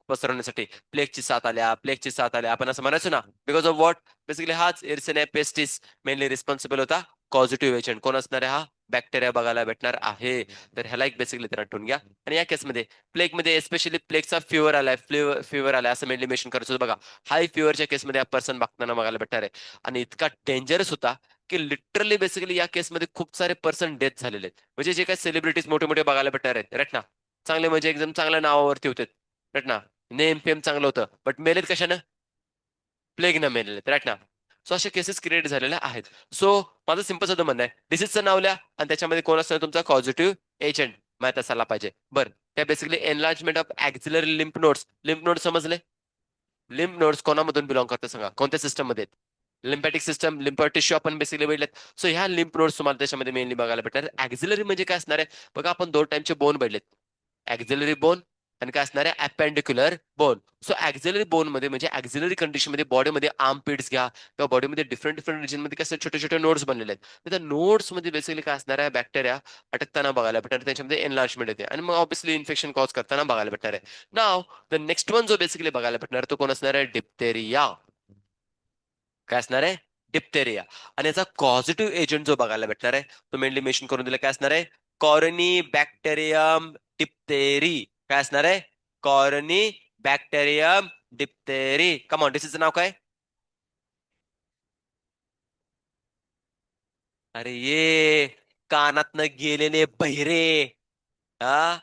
पसरवण्यासाठी. प्लेगची साथ आल्या आपण असं म्हणायचो ना. Because of what? बेसिकली हाच एर्सेनिया पेस्टिस मेनली रिस्पॉन्सिबल होता. पॉझिटिव्ह एजंट कोण असणार आहे? हा बॅक्टेरिया बघायला भेटणार आहे. तर ह्याला एक बेसिकली त्यांना ठेवून घ्या. आणि या केसमध्ये प्लेगमध्ये एस्पेशली प्लेगचा फिवर आलाय, फिवर आलाय असं मेनली मेन्शन करायचं होतं बघा. हाय फिवरच्या केसमध्ये हा पर्सन बघताना बघायला भेटणार आहे. आणि इतका डेंजरस होता की लिटरली बेसिकली या केसमध्ये खूप सारे पर्सन डेथ झालेले आहेत. म्हणजे जे काही सेलिब्रिटीज मोठे मोठे बघायला भेटणार आहेत. राईट ना. चांगले म्हणजे एकदम चांगल्या नावावरती होते. राईट ना. नेम फेम चांगलं होतं बट मेलेत कशानं? प्लेगनं मेलेले आहेत. राईट ना. सो अशा केसेस क्रिएट झालेल्या आहेत. सो माझं सिंपल सुद्धा म्हणणं आहे डिसीजचं नाव लिहा आणि त्याच्यामध्ये कोण असणार तुमचा पॉझिटिव्ह एजंट माहित असायला पाहिजे. बरं. त्या basically enlargement of auxiliary lymph nodes. Lymph nodes समजले? लिम्फ नोड्स कोणामधून बिलॉंग करते सांगा? कोणत्या सिस्टम मध्ये? लिम्फॅटिक सिस्टम, लिम्फर टिश्यू आपण बेसिकली बघितलेत. सो ह्या लिम्फ नोड्स तुम्हाला त्याच्यामध्ये मेनली बघायला भेटणार. ऍक्झिलरी म्हणजे काय असणार आहे? बघा आपण दोन टाइमचे बोन बघितलेत. ऍक्झिलरी बोन आणि काय असणार आहे? अपेंडिक्युलर बोन. सो ऍक्झिलरी बोन मध्ये म्हणजे ऍक्झिलरी कंडिशन मध्ये बॉडीमध्ये आर्म पिट्स घ्या किंवा बॉडीमध्ये डिफरंट डिफरंट रिजन मध्ये कसं छोटे छोटे नोड्स बनलेले आहेत. तर त्या नोड्स मध्ये बेसिकली काय असणार आहे? बॅक्टेरिया अटकताना बघायला भेटणार. त्याच्यामध्ये एनलार्जमेंट येते आणि मग ऑब्विसली इन्फेक्शन कॉज करताना बघायला भेटणार आहे. नाव द नेक्स्ट वन जो बेसिकली बघायला भेटणार तो कोण असणार आहे? डिप्थेरिया. काय असणार आहे? डिप्थेरिया. आणि याचा पॉझिटिव्ह एजंट जो बघायला भेटणार आहे तो मेनली मेन्शन करून दिला काय असणार आहे? Corny bacterium diphtheriae. काय असणार आहे? Corny bacterium diphtheriae. कमॉन डिसीजचं नाव काय? अरे ये कानातनं गेलेले बहिरे. हा.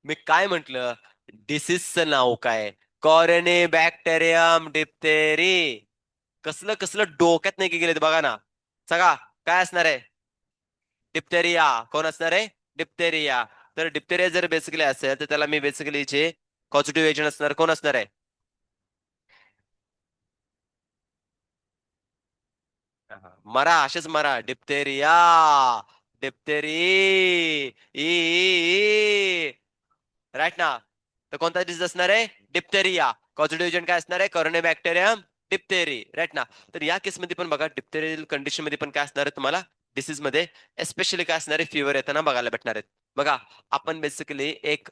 मी काय म्हंटल? डिसीजचं नाव काय? Corny bacterium diphtheriae. कसलं कसलं डोक्यात नाही गेले बघा ना. सगळा काय असणार आहे? डिप्थेरिया. कोण असणार आहे? डिप्थेरिया. तर डिप्थेरिया जर बेसिकली असेल तर त्याला मी बेसिकली जे पॉझिटिव्ह एजंट असणार कोण असणार आहे? मरा असेच मरा. डिप्थेरिया. डिप्थेरी. राईट ना. तर कोणता डिसीज असणार आहे? डिप्थेरिया. पॉझिटिव्ह एजंट काय असणार आहे? कॉर्नोबॅक्टेरियम डिप्थेरी. राईट ना. तर या केसमध्ये पण बघा डिप्थेरियल कंडिशन मध्ये पण काय असणार आहे तुम्हाला डिसीज मध्ये एस्पेशली काय असणार आहे? फिवर येताना बघायला भेटणार आहेत. बघा आपण बेसिकली एक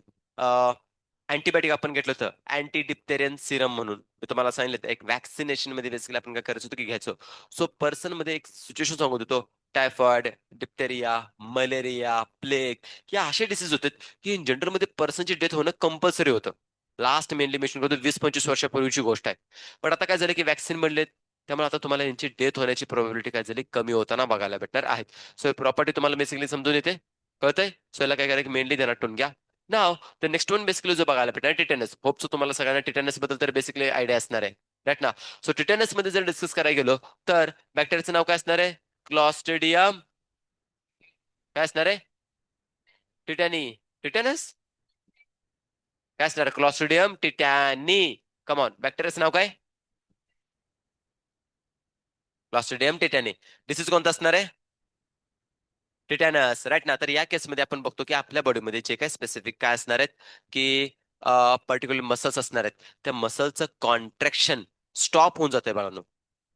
अँटीबायोटिक आपण घेतलं होतं अँटी डिप्थेरियन सिरम म्हणून. मी तुम्हाला सांगितलं एक वॅक्सिनेशन मध्ये बेसिकली आपण काय करायचं होतं की घ्यायचो. सो पर्सन मध्ये एक सिच्युएशन सांगत होतो. टायफॉइड, डिप्थेरिया, मलेरिया, प्लेग या असे डिसीज होते की इन जनरल मध्ये पर्सनची डेथ होणं कंपल्सरी होतं. लास्ट मेनली मेन्शन करतो 20-25 वर्षापूर्वीची गोष्ट आहे. पण आता काय झालं की वॅक्सिन बनलेत. त्यामुळे आता तुम्हाला यांची डेथ होण्याची प्रोबॅबिलिटी काय झाली कमी होताना बघायला भेटणार आहेत. सो प्रॉपर्टी तुम्हाला बेसिकली समजून येते. कळतंय? सो याला काय करायचं मेनली ध्यानात ठेवून घ्या. नाव द नेक्स्ट वन बेसिकली जो बघायला भेटणार टिटेनस. होप तुम्हाला सगळ्यांना टिटेनस बद्दल तर बेसिकली आयडिया असणार आहे. राईट ना. सो टिटेनस मध्ये जर डिस्कस करायला गेलो तर बॅक्टेरियाचं नाव काय असणार आहे? क्लॉस्ट्रिडियम. काय असणार आहे? टिटॅनी. टिटेनस काय असणार? क्लॉस्ट्रिडियम टिटॅनी. कमॉन बॅक्टेरियाचं नाव काय? क्लॉस्ट्रिडियम टिटॅनी. डिसीज कोणता असणार आहे? टिटॅनस. राईट ना. तर या केसमध्ये आपण बघतो की आपल्या बॉडीमध्ये जे काही स्पेसिफिक काय असणार आहेत की पर्टिक्युलर मसल्स असणार आहेत त्या मसलचं कॉन्ट्रॅक्शन स्टॉप होऊन जाते बाळांनो.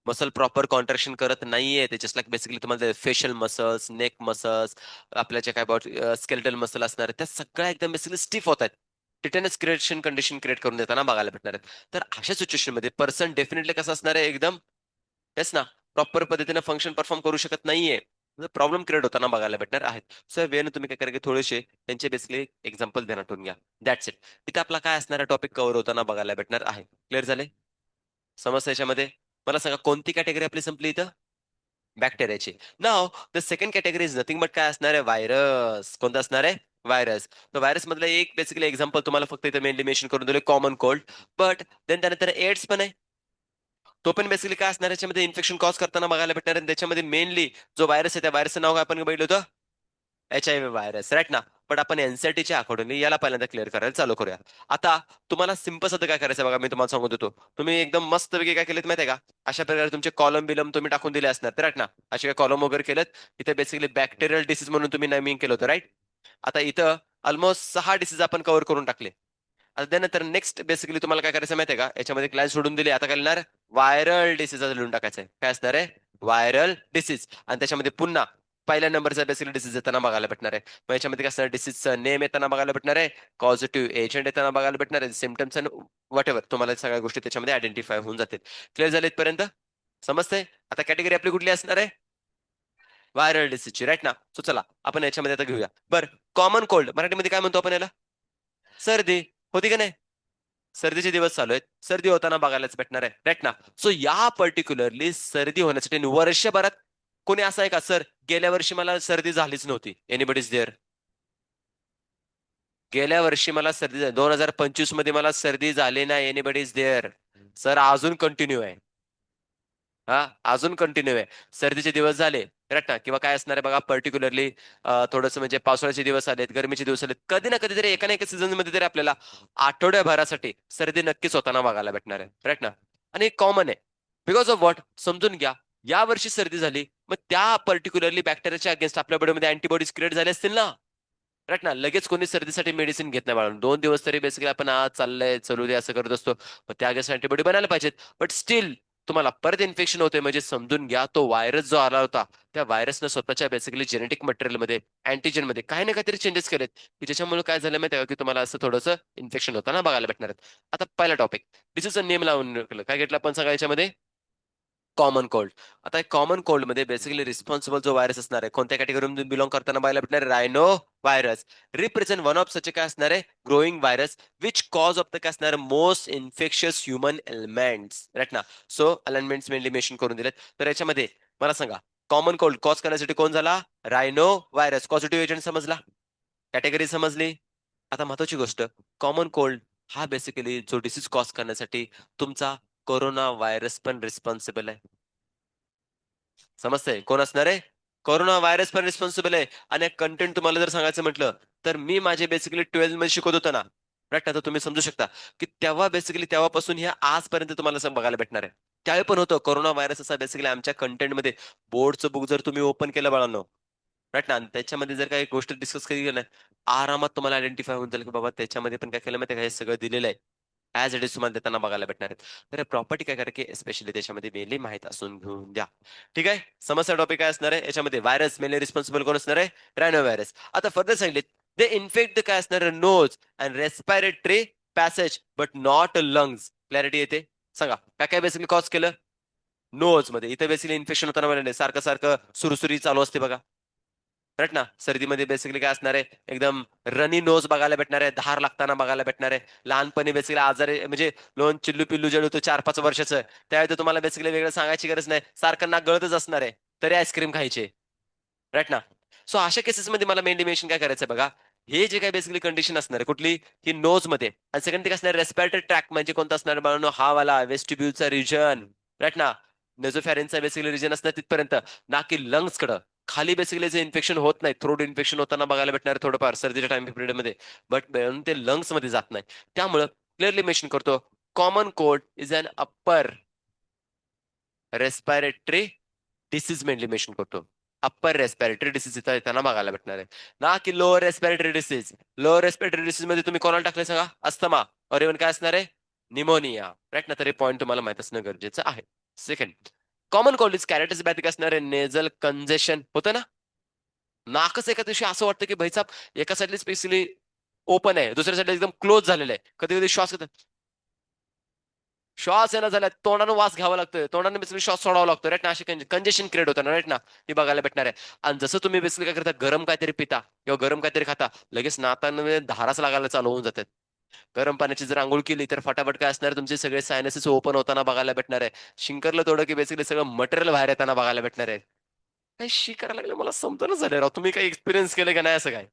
मसल प्रॉपर कॉन्ट्रॅक्शन करत नाहीये ते जस्ट लाईक बेसिकली तुम्हाला फेशियल मसल्स, नेक मसल्स, आपल्या जे काय बॉडी स्केलेटल मसल असणार आहेत त्या सगळ्या एकदम बेसिकली स्टिफ होत आहेत. टिटेनस क्रिएशन कंडिशन क्रिएट करून देताना बघायला भेटणार आहेत. तर अशा सिच्युएशन मध्ये पर्सन डेफिनेटली कसं असणार आहे एकदम तेच ना प्रॉपर पद्धतीने फंक्शन परफॉर्म करू शकत नाहीये. प्रॉब्लेम क्रिएट होताना बघायला भेटणार आहेत. सर वेळेने तुम्ही काय करा की थोडेसे त्यांचे बेसिकली एक्झाम्पल देण्यात ठेवून घ्या. That's it. इथे आपला काय असणारा टॉपिक कव्हर होताना बघायला भेटणार आहे. क्लिअर झाले? समस्या याच्यामध्ये मला सांगा कोणती कॅटेगरी आपली संपली इथं? बॅक्टेरियाची. Now the second category is nothing but काय असणार आहे? व्हायरस. कोणता असणार आहे? व्हायरस. तर व्हायरस मधलं एक बेसिकली एक्झाम्पल तुम्हाला फक्त इथे मेनली मेन्शन करून दिले, कॉमन कोल्ड. बट देन त्यानंतर एड्स पण आहे. तो पण बेसिकली काय असणार, याच्यामध्ये इन्फेक्शन कॉज करताना बघायला भेटणार आहे. त्याच्यामध्ये मेनली जो व्हायरस आहे त्या व्हायरसचं नाव काय आपण बघितलं होतं, HIV व्हायरस, राईट ना. पण आपण एनसीटीच्या अकॉर्डिंगली याला पहिल्यांदा क्लिअर करायला चालू करूया. आता तुम्हाला सिंपल सध्या काय करायचं बघा, मी तुम्हाला सांगत होतो. तुम्ही एकदम मस्त वेगळे काय केलेत माहिती आहे का, अशा प्रकारे तुमचे कॉलम बिलम तुम्ही टाकून दिले असणार, राईट ना. असे काय कॉलम वगैरे केलेत. इथे बेसिकली बॅक्टेरियल डिसीज म्हणून तुम्ही नेमिंग केलं होतं, राईट. आता इथं ऑलमोस्ट 6 डिसीज आपण कव्हर करून टाकले. आता त्यानंतर नेक्स्ट बेसिकली तुम्हाला काय करायचं माहितीये का, याच्यामध्ये क्लास सोडून दिले. आता काय लिहिणार, व्हायरल डिसीज लिहून टाकायचंय. काय असणार आहे, व्हायरल डिसीज. आणि त्याच्यामध्ये पुन्हा पहिल्या नंबरचा बेसिकली डिसीज येताना बघायला भेटणार आहे. मग याच्यामध्ये काय असणार, डिसीजचं नेम येताना बघायला भेटणार आहे, पॉझिटिव्ह एजंट येताना बघायला भेटणार आहे, सिम्पटम्स आणि वॉट एव्हर तुम्हाला सगळ्या गोष्टी त्याच्यामध्ये आयडेंटिफाय होऊन जातील. क्लिअर झाले इथपर्यंत, समजतंय. आता कॅटेगरी आपली कुठली असणार आहे, व्हायरल डिसीजची, राईट ना. सो चला आपण याच्यामध्ये आता घेऊया. बरं, कॉमन कोल्ड मराठीमध्ये काय म्हणतो आपण याला, सर्दी. होती का नाही, सर्दीचे दिवस चालू आहेत, सर्दी होताना बघायलाच भेटणार आहे, राईट ना. सो या पर्टिक्युलरली सर्दी होण्यासाठी वर्षभरात कोणी असं आहे का, सर गेल्या वर्षी मला सर्दी झालीच नव्हती, एनीबडी इज देअर. गेल्या वर्षी मला सर्दी 2025 मध्ये मला सर्दी झाली नाही, एनीबडी इज देअर. सर अजून कंटिन्यू आहे. हा, अजून कंटिन्यू आहे. सर्दीचे दिवस झाले, राईट ना. किंवा काय असणार आहे बघा, पर्टिक्युलरली थोडंसं म्हणजे पावसाळ्याचे दिवस आलेत, गरमीचे दिवस आलेत, कधी ना कधीतरी एका ना एका सीझन मध्ये तरी आपल्याला आठवड्याभरासाठी सर्दी नक्कीच होताना बघायला भेटणार आहे, राईट ना. आणि कॉमन आहे, बिकॉज ऑफ व्हॉट, समजून घ्या. या वर्षी सर्दी झाली, मग त्या पर्टिक्युलरली बॅक्टेरियाच्या अगेन्स्ट आपल्या बॉडीमध्ये अँटीबॉडीज क्रिएट झाले असतील ना, राईट ना. लगेच कोणी सर्दीसाठी मेडिसिन घेत नाही बाळा, 2 दिवस तरी बेसिकली आपण आज चाललंय चलू दे असं करत असतो. मग त्या अगेन्स्ट अँटीबॉडी बनायला पाहिजेत. बट स्टील तुम्हाला परत इन्फेक्शन होते, म्हणजे समजून घ्या तो व्हायरस जो आला होता, त्या व्हायरसनं स्वतःच्या बेसिकली जेनेटिक मटेरियलमध्ये, अँटीजन मध्ये काही ना काहीतरी चेंजेस केलेत, की ज्याच्यामुळे काय झालं माहिती आहे का, की तुम्हाला असं थोडंसं इन्फेक्शन होताना बघायला भेटणार आहेत. आता पहिला टॉपिक, डिसीजचा नेम लावून काय घेतलं आपण सांगा याच्यामध्ये, कॉमन कोल्ड. आता कॉमन कोल्ड मध्ये बेसिकली रिस्पॉन्सिबल जो व्हायरस असणार आहे, कोणत्या कॅटेगरीमध्ये बिलॉंग करताना पाहायला भेटणार आहे, rhinovirus. Represent one of such काय असणार आहे, growing virus which cause of the काय असणार, most infectious human elements, right ना. सो अलाइनमेंट्स मेनली मेन्शन करून दिलेत. तर याच्यामध्ये मला सांगा, कॉमन कोल्ड कॉज करण्यासाठी कोण झाला, रायनो व्हायरस. पॉझिटिव्ह एजंट समजला, कॅटेगरी समजली. आता महत्वाची गोष्ट, कॉमन कोल्ड हा बेसिकली जो डिसीज कॉज करण्यासाठी तुमचा कोरोना व्हायरस पण रिस्पॉन्सिबल आहे. समजतंय, कोण असणार आहे, कोरोना व्हायरस पण रिस्पॉन्सिबल आहे. आणि कंटेंट तुम्हाला जर सांगायचं म्हटलं, तर मी माझे बेसिकली 12th मध्ये शिकवत होतो ना, राईट. आता तुम्ही समजू शकता की तेव्हा बेसिकली तेव्हापासून ह्या आजपर्यंत तुम्हाला असं बघायला भेटणार आहे. त्यावेळी पण होतं कोरोना व्हायरस असा बेसिकली आमच्या कंटेंटमध्ये. बोर्डचं बुक जर तुम्ही ओपन केलं बाळांनो, राईट ना, आणि त्याच्यामध्ये जर काही गोष्ट डिस्कस केली नाही, आरामात तुम्हाला आयडेंटिफाय होऊन जाईल की बाबा त्याच्यामध्ये पण काय केलं माहिती हे सगळं दिलेलं आहे. ऍज इट इज तुम्हाला देताना बघायला भेटणार आहेत. तर प्रॉपर्टी काय करा की स्पेशली त्याच्यामध्ये मेनली माहित असून घेऊन द्या. ठीक आहे, समस्या टॉपिक काय असणार आहे याच्यामध्ये, व्हायरस मेनली रिस्पॉन्सिबल कोण असणार आहे, रायनो व्हायरस. आता फर्दर सांगितले, दे इन्फेक्ट काय असणार, nose and respiratory passage but not lungs. Clarity येते, सांगा काय काय बेसिकली कॉज केलं, नोज मध्ये. इथे बेसिकली इन्फेक्शन होताना मला सारखं सारखं सुरसुरी चालू असते बघा, राईट ना. सर्दीमध्ये बेसिकली काय असणार आहे, एकदम रनी नोज बघायला भेटणार आहे, धार लागताना बघायला भेटणार आहे. लहानपणी बेसिकली आजारी म्हणजे लोन चिल्लू पिल्लू जड होतो 4-5 वर्षाचं, त्यावेळी तुम्हाला बेसिकली वेगळं सांगायची गरज नाही, सारखं नाक गळतच असणार आहे, तरी आईस्क्रीम खायचे, राईट ना. सो अशा केसेसमध्ये मला मेन डिमेन्शन काय करायचं बघा, हे जे काय बेसिकली कंडिशन असणार आहे कुठली, ही नोज मध्ये. आणि सेकंड थिंग असणार रेस्पिरेटरी ट्रॅक, म्हणजे कोणता असणार बाळांनो, हा वाला वेस्टिब्युलचा रिजन, राईट ना. नेझोफॅरेनचा बेसिकली रिजन असणार तिथपर्यंत, ना की लंग्स कडं. खाली बेसिकली जे इन्फेक्शन होत नाही, थ्रोट इन्फेक्शन होताना बघायला भेटणार आहे थोडंफार सर्दीच्या टाइम पिरियड मध्ये, बट ते लंग्स मध्ये जात नाही. त्यामुळं क्लिअरली मेन्शन करतो, common cold is an upper respiratory disease mainly mention करतो. अप्पर रेस्पिरेटरी डिसीज इथं येताना बघायला भेटणार आहे, ना की lower respiratory disease. Lower respiratory disease मध्ये तुम्ही कोणाला टाकले सांगा, अस्थमा और इव्हन काय असणार आहे, निमोनिया, राईट ना. तरी पॉईंट तुम्हाला माहित असणं गरजेचं आहे. Second, common cold is characteristic असणार आहे नेझल कंजेशन, होतं ना. नाकच एका दिवशी असं वाटतं की भाईसाब एका साईडला स्पेशली ओपन आहे, दुसऱ्या साईडला एकदम क्लोज झालेलं आहे, कधी कधी श्वास श्वास येणं झाला, तोंडानं वास घ्यावा लागतोय, तोंडाने बेसिकली श्वास सोडावा लागतो, राईट ना. अशी कंजेशन क्रिएट होतं ना, राईट ना. हे बघायला भेटणार आहे. आणि जसं तुम्ही बेसिकली काय करता, गरम काहीतरी पिता किंवा गरम काहीतरी खाता, लगेच नातांमध्ये धाराच लागायला चालू होऊन जातात. गरम पाण्याची जर आंघोळ केली तर फटाफट काय असणार, तुमचे सगळे सायनसेस ओपन होताना बघायला भेटणार आहे. शिंकरलं थोडं की बेसिकली सगळं मटेरियल बाहेर येताना बघायला भेटणार आहे. काही शी करायला लागलं मला समजूनच झालं राव, तुम्ही काही एक्सपिरियन्स केलं का नाही असं काय.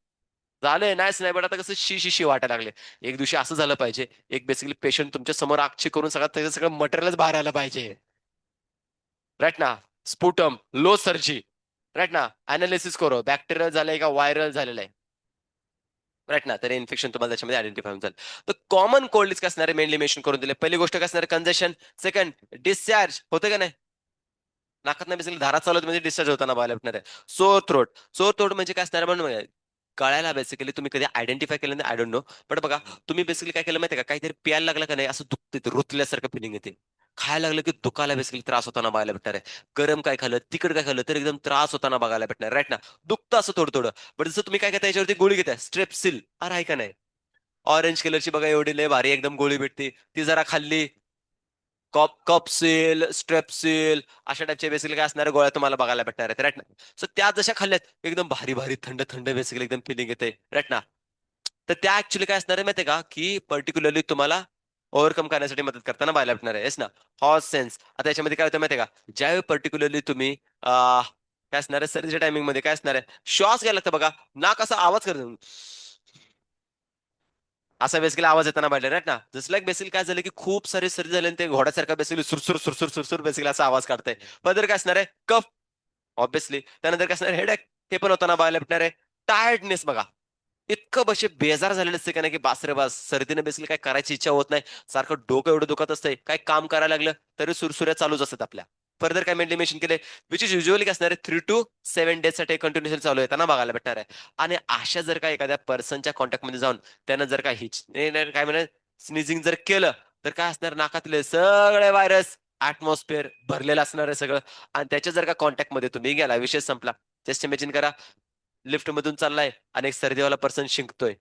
झालंय नाहीच नाही, पण आता कसं शी शी शी वाटायला लागले. एक दिवशी असं झालं पाहिजे, एक बेसिकली पेशंट तुमच्या समोर आगची करून सगळं त्याचं सगळं मटेरियलच बाहेर आलं पाहिजे. राईट ना. स्पुटम लो सर्जी. राईट ना. अनालिसिस करू बॅक्टेरियल झालंय का व्हायरल झालेलं आहे. राईट ना. तर इन्फेक्शन तुम्हाला त्याच्यामध्ये आयडेंटिफाय होऊन जाईल. तर कॉमन कोल्ड काय असणार मेनली मेन्शन करून दिले. पहिली गोष्ट काय असणार कंजेशन. सेकंड डिस्चार्ज होतं का नाही. नाकात बेसिकली धारा चालवत म्हणजे डिस्चार्ज होताना बघायला भेटणार आहे. Sore throat. सोर थ्रोट म्हणजे काय असणार म्हणून कळायला बेसिकली तुम्ही कधी आयडेंटिफाय केलं नाही आय डोंट नो. पण बघा तुम्ही बेसिकली काय केलं माहितीये का काहीतरी प्यायला लागलं का नाही असं दुखते रुतल्यासारखं फिलिंग येते. खायला लागलं की दुखायला बेसिकली त्रास होताना बघायला भेटणार आहे. गरम काय खाल्लं तिखट काय खाल्लं तर एकदम त्रास होताना बघायला भेटणार राईट ना. दुखतं असं थोडं थोडं. पण जसं तुम्ही काय करता याच्यावरती गोळी घेताय स्ट्रेप्सिल अरे आहे का नाही. ऑरेंज कलरची बघा एवढी लय भारी एकदम गोळी भेटते ती जरा खाल्ली. कपसेल स्ट्रेप्सिल अशा टाईपच्या बेसिकली काय असणाऱ्या गोळ्या तुम्हाला बघायला भेटणार आहेत राईट ना. सो त्या जशा खाल्ल्यात एकदम भारी भारी थंड थंड बेसिकली एकदम फिलिंग येते राईट ना. तर त्या ऍक्च्युली काय असणार आहे माहितीये का की पर्टिक्युलरली तुम्हाला ओव्हरकम करण्यासाठी मदत करताना पाहायला भेटणार आहे येस ना. हॉर्स सेन्स आता याच्यामध्ये काय होतं माहितीये का ज्यावेळी पर्टिक्युलरली तुम्ही काय असणार आहे सर्दीच्या टायमिंग मध्ये काय असणार आहे श्वास घ्यायला लागतं बघा नाक असा आवाज करतो असा बेसिकली आवाज येताना पाहिजे राईट ना. जसं लाईक बेसिकली काय झालं की खूप सारे सर्दी झाले आणि ते घोड्यासारखा बेसिकली सुरसुर सुरसुर सुरसुर बेसिकली असा आवाज काढतंय. पदर काय असणार आहे कफ ऑब्विसली. त्यानंतर काय असणार हेडेक हे पण होताना बघायला भेटणार आहे. टायर्डनेस बघा इतकं बसे बेजार झालेलं असते का नाही की बास रे बास सर्दीने बेसिकली काय करायची इच्छा होत नाही. सारखं डोकं एवढं दुखत असतंय काय काम करायला लागलं तरी सुरसुऱ्या चालूच असतात आपल्या. फर्दर काय मेंटेन केले विच इज युजली काय असणार आहे 3 to 7 days साठी कंटिन्युएशन चालू आहे त्यांना बघायला भेटणार आहे. आणि अशा जर का एखाद्या पर्सनच्या कॉन्टॅक्टमध्ये जाऊन त्यानं जर का काय म्हणे स्निझिंग जर केलं तर काय असणार नाकातले सगळे व्हायरस ऍटमॉस्फिअर भरलेलं असणार आहे सगळं. आणि त्याच्या जर का कॉन्टॅक्ट मध्ये तुम्ही गेला विषय संपला. जस्ट इमॅजिन करा लिफ्ट मधून चाललाय आणि एक सर्दीवाला पर्सन शिंकतोय.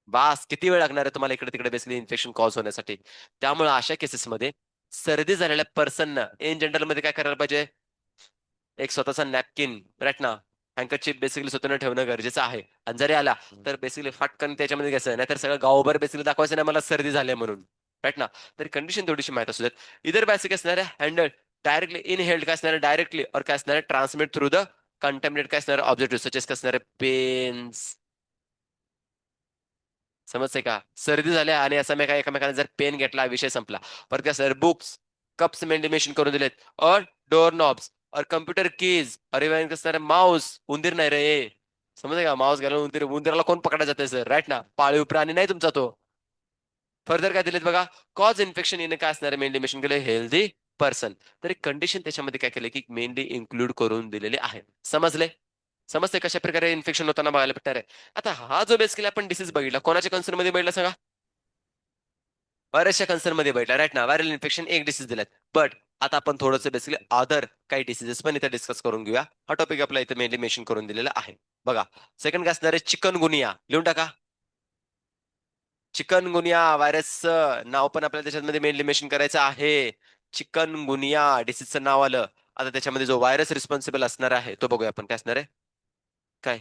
बास किती वेळ लागणार आहे तुम्हाला इकडे तिकडे बेसिकली इन्फेक्शन कॉज होण्यासाठी. त्यामुळे अशा केसेसमध्ये सर्दी झालेल्या पर्सननं इन जनरल मध्ये काय करायला पाहिजे एक स्वतःचा नॅपकिन राईट ना हँकरचिप बेसिकली स्वतःनं ठेवणं गरजेचं आहे. आणि जरी आला तर बेसिकली फटकन त्याच्यामध्ये घ्यायचं नाहीतर सगळं गावभर बेसिकली दाखवायचं नाही मला सर्दी झाली म्हणून राईट ना. तरी कंडिशन थोडीशी माहित असू देत. इधर बेसिक असणार आहे हँडल डायरेक्टली इनहेल्ड काय असणार डायरेक्टली और काय असणार ट्रान्समिट थ्रू द कंटॅमिनेट काय असणार ऑब्जेक्टिव्ह सचेस काय असणार पेन्स. समजते का सर्दी झाल्या आणि असं मी काय एकमेकांना जर पेन घेतला विषय संपला. परत काय सर बुक्स कप्स मेंटेमेशन करून दिलेत और डोअर नॉब्स और कम्प्युटर कीज अरे इव्हन कसं माऊस उंदीर नाही रे. समजते का माऊस घालून उंदीर उंदीराला कोण पकडा जाते सर राईट ना पाळीव प्राणी नाही तुमचा तो. फर्दर काय दिलेत बघा कॉज इन्फेक्शन येणे काय असणार मेंटेमेशन केलं हेल्दी पर्सन. तर एक कंडिशन त्याच्यामध्ये काय केलं की मेनली इन्क्लूड करून दिलेले आहे. समजले समजते कशा प्रकारे इन्फेक्शन होताना बघायला भेटणार आहे. आता हा जो बेसिकली आपण डिसीज बघितला कोणाच्या कन्सर्न मध्ये बघितला सांगा. बऱ्याचशा कन्सर्न मध्ये भेटला राईट ना व्हायरल इन्फेक्शन एक डिसीज दिलाय. बट आता आपण थोडंसं बेसिकली अदर काही डिसीजेस पण इथे डिस्कस करून घेऊया. हा टॉपिक आपला इथे मेनली मेन्शन करून दिलेला आहे. बघा सेकंड काय असणार आहे चिकन गुनिया लिहून टाका. चिकन गुनिया व्हायरसचं नाव पण आपल्याला त्याच्यामध्ये मेनली मेन्शन करायचं आहे. चिकन गुनिया डिसीजचं नाव आलं. आता त्याच्यामध्ये जो व्हायरस रिस्पॉन्सिबल असणार आहे तो बघूया आपण काय असणार आहे काय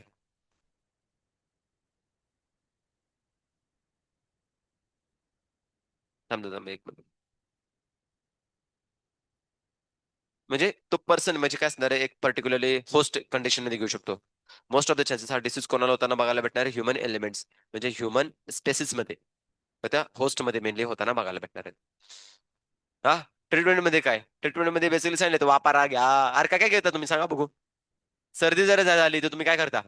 थांबतो थांब एक मिनिट. म्हणजे तो पर्सन म्हणजे काय असणार आहे एक पर्टिक्युलरली होस्ट कंडिशन मध्ये घेऊ शकतो. मोस्ट ऑफ द चान्सेस हा डिसीज कोणाला होताना बघायला भेटणार आहे ह्युमन एलिमेंट्स म्हणजे ह्युमन स्पेसिस मध्ये त्या होस्ट मध्ये मेनली होताना बघायला भेटणार आहे. हा ट्रीटमेंट मध्ये काय ट्रीटमेंट मध्ये बेसिकली सांगितलं वापरा घ्या अरे काय काय घेता तुम्ही सांगा बघू. सर्दी जर झाली तर तुम्ही काय करता.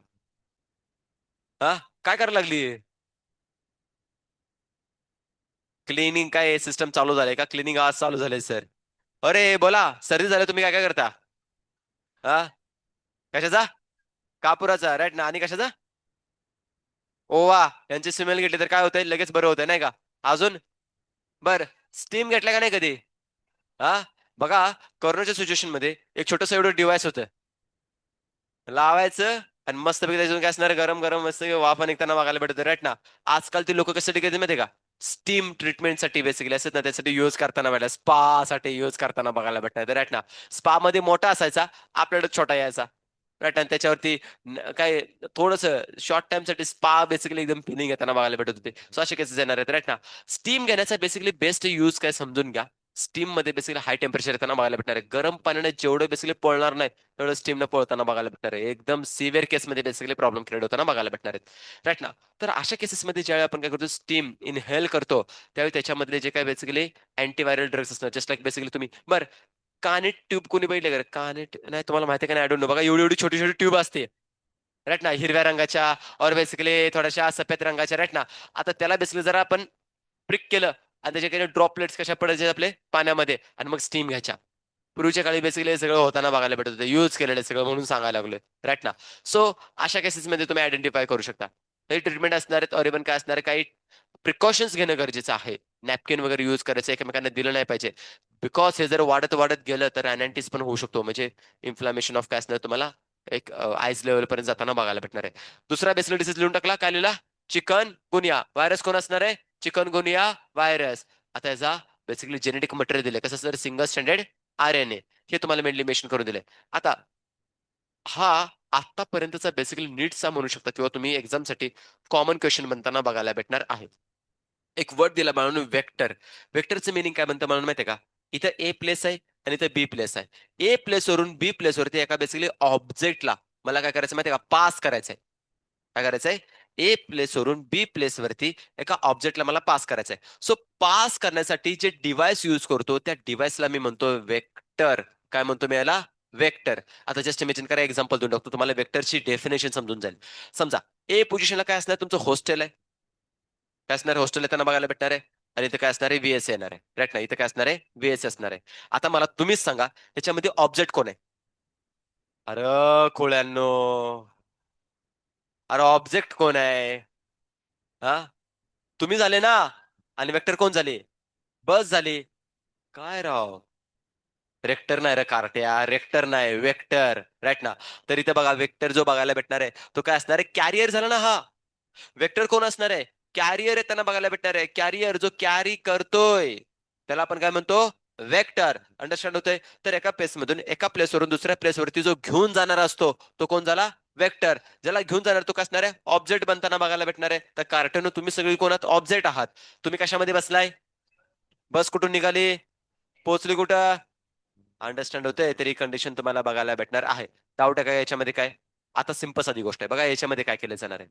हा काय करायला लागली क्लिनिंग काय सिस्टम चालू झालंय का क्लिनिंग आज चालू झालंय सर. अरे बोला सर्दी झाली तुम्ही काय काय करता. हा कशाचा कापुराचा राईट ना आणि कशाचा ओवा यांची स्मेल घेतली तर काय होतंय लगेच बरं होतंय नाही का. अजून बर स्टीम घेतला का नाही कधी. हा बघा कोरोनाच्या सिच्युएशन मध्ये एक छोटस एवढं डिव्हाइस होतं लावायचं आणि मस्तपैकी त्याच्यातून काय असणार गरम गरम मस्त वाफा निघताना बघायला भेटत राईट ना. आजकाल ती लोक कशासाठी घेतात माहिती का स्टीम ट्रीटमेंटसाठी बेसिकली असत ना त्यासाठी युज करताना भेटला स्पा साठी युज करताना बघायला भेटणार राईट ना. स्पा मध्ये मोठा असायचा आपल्याकडे छोटा यायचा राईट आणि त्याच्यावरती काय थोडस शॉर्ट टाइम साठी स्पा बेसिकली एकदम फिलिंग येताना बघायला भेटत होते. सो असे केसेस येणार आहेत राईट ना. स्टीम घेण्याचा बेसिकली बेस्ट यूज काय समजून घ्या. स्टीम मध्ये बेसिकली हाय टेम्परेचर येताना बघायला भेटणार आहे. गरम पाण्याने जेवढं बेसिकली पळणार नाही तेवढं स्टीमनं पळताना बघायला भेटणार आहे. एकदम सिव्हिअर केसमध्ये बेसिकली प्रॉब्लेम क्रिएट होताना बघायला भेटणार आहेत, राईट ना. तर अशा केसेसमध्ये ज्यावेळी आपण काय करतो, स्टीम इनहेल करतो, त्यावेळी त्याच्यामधले जे काय बेसिकली अँटीव्हायरल ड्रग्स असतात, जस्ट लाईक बेसिकली तुम्ही बरं कानेट ट्यूब कोणी बघितले का? कानेट नाही, तुम्हाला माहिती आहे का नाही, आय डोंट नो. बघा एवढी एवढी छोटी छोटी ट्यूब असते, राईट ना, हिरव्या रंगाच्या और बेसिकली थोड्याशा सफेद रंगाच्या, राईट ना. आता त्याला बेसिकली जरा आपण प्रिक केलं आणि त्याच्या काही ड्रॉपलेट्स कशा पडायचे आपले पाण्यामध्ये, आणि मग स्टीम घ्यायच्या. पूर्वीच्या काळी बेसिकली सगळं होताना बघायला भेटत होतं, यूज केलेलं सगळं म्हणून सांगायला लागलोय, राईट ना. सो अशा केसेसमध्ये तुम्ही आयडेंटिफाय करू शकता. काही ट्रीटमेंट असणार आहेत, और इव्हन काय असणार आहे, काही प्रिकॉशन्स घेणं गरजेचं आहे. नॅपकिन वगैरे यूज करायचं एकमेकांना दिलं नाही पाहिजे, बिकॉज हे जर वाढत वाढत गेलं तर अनांटिस पण होऊ शकतो, म्हणजे इन्फ्लामेशन ऑफ काय असणार तुम्हाला एक आईज लेवल पर्यंत जाताना बघायला भेटणार आहे. दुसरा बेसिकली डिसीज लिहून टाकला, काय लिहिला? Chikungunya virus. कोण असणार आहे? Chikungunya virus. आता याचा बेसिकली जेनेटिक मटेरियल दिले कसं सर? Single standard RNA. हे तुम्हाला मेनली मेन्शन करून दिले. आता हा आतापर्यंतचा बेसिकली नीटचा म्हणू शकता, किंवा तुम्ही एक्झामसाठी कॉमन क्वेश्चन बनताना बघायला भेटणार आहे. एक वर्ड दिला म्हणून वेक्टर. वेक्टरचं मिनिंग काय म्हणतं म्हणून माहितीये का? इथं ए प्लेस आहे आणि इथं बी प्लेस आहे. ए प्लेस वरून बी प्लेस वरती एका बेसिकली ऑब्जेक्टला मला काय करायचं माहितीये का? पास करायचंय. काय करायचंय? ए प्लेस वरून बी प्लेस वरती एका ऑब्जेक्टला मला पास करायचंय. सो पास करण्यासाठी जे डिव्हाइस यूज करतो त्या डिव्हाइसला मी म्हणतो वेक्टर. काय म्हणतो मी याला? वेक्टर. आता जस्ट इमेजिन करा, एक्झाम्पल देऊन टाकतो तुम्हाला, वेक्टरची डेफिनेशन समजून जाईल. समजा ए पोझिशनला काय असणार? तुमचं हॉस्टेल आहे. काय असणार? हॉस्टेल येताना बघायला भेटणार आहे. आणि इथं काय असणार आहे? VS येणार आहे, राईट ना. इथं काय असणार आहे? VS असणार आहे. आता मला तुम्हीच सांगा, त्याच्यामध्ये ऑब्जेक्ट कोण आहे? अरे खोळ्यांनो, अरे ऑब्जेक्ट कोण आहे? हा, तुम्ही झाले ना. आणि वेक्टर कोण झाले? बस झाले. काय राव, रेक्टर नाही रे कार्ट्या, रेक्टर नाही, वेक्टर, राईट ना. तर इथे बघा, वेक्टर जो बघायला भेटणार आहे तो काय असणार आहे? कॅरियर झाला ना हा. वेक्टर कोण असणार आहे? कॅरियर आहे, त्यांना बघायला भेटणार आहे. कॅरियर जो कॅरी करतोय त्याला आपण काय म्हणतो? वेक्टर. अंडरस्टँड होतंय? तर एका प्लेस मधून एका प्लेसवरून दुसऱ्या प्लेसवरती जो घेऊन जाणारा असतो तो कोण झाला? वेक्टर. ज्याला घेऊन जाणार तो काय असणार आहे? ऑब्जेक्ट बनताना बघायला भेटणार आहे. तर कार्टून तुम्ही सगळी कोणात ऑब्जेक्ट आहात. तुम्ही कशामध्ये बसलाय? बस कुठून निघाली? पोहोचली कुठं? अंडरस्टँड होतंय? तरी कंडिशन तुम्हाला बघायला भेटणार आहे. डाऊट आहे का याच्यामध्ये काय? आता सिंपल साधी गोष्ट आहे बघा, याच्यामध्ये काय केलं जाणार आहे.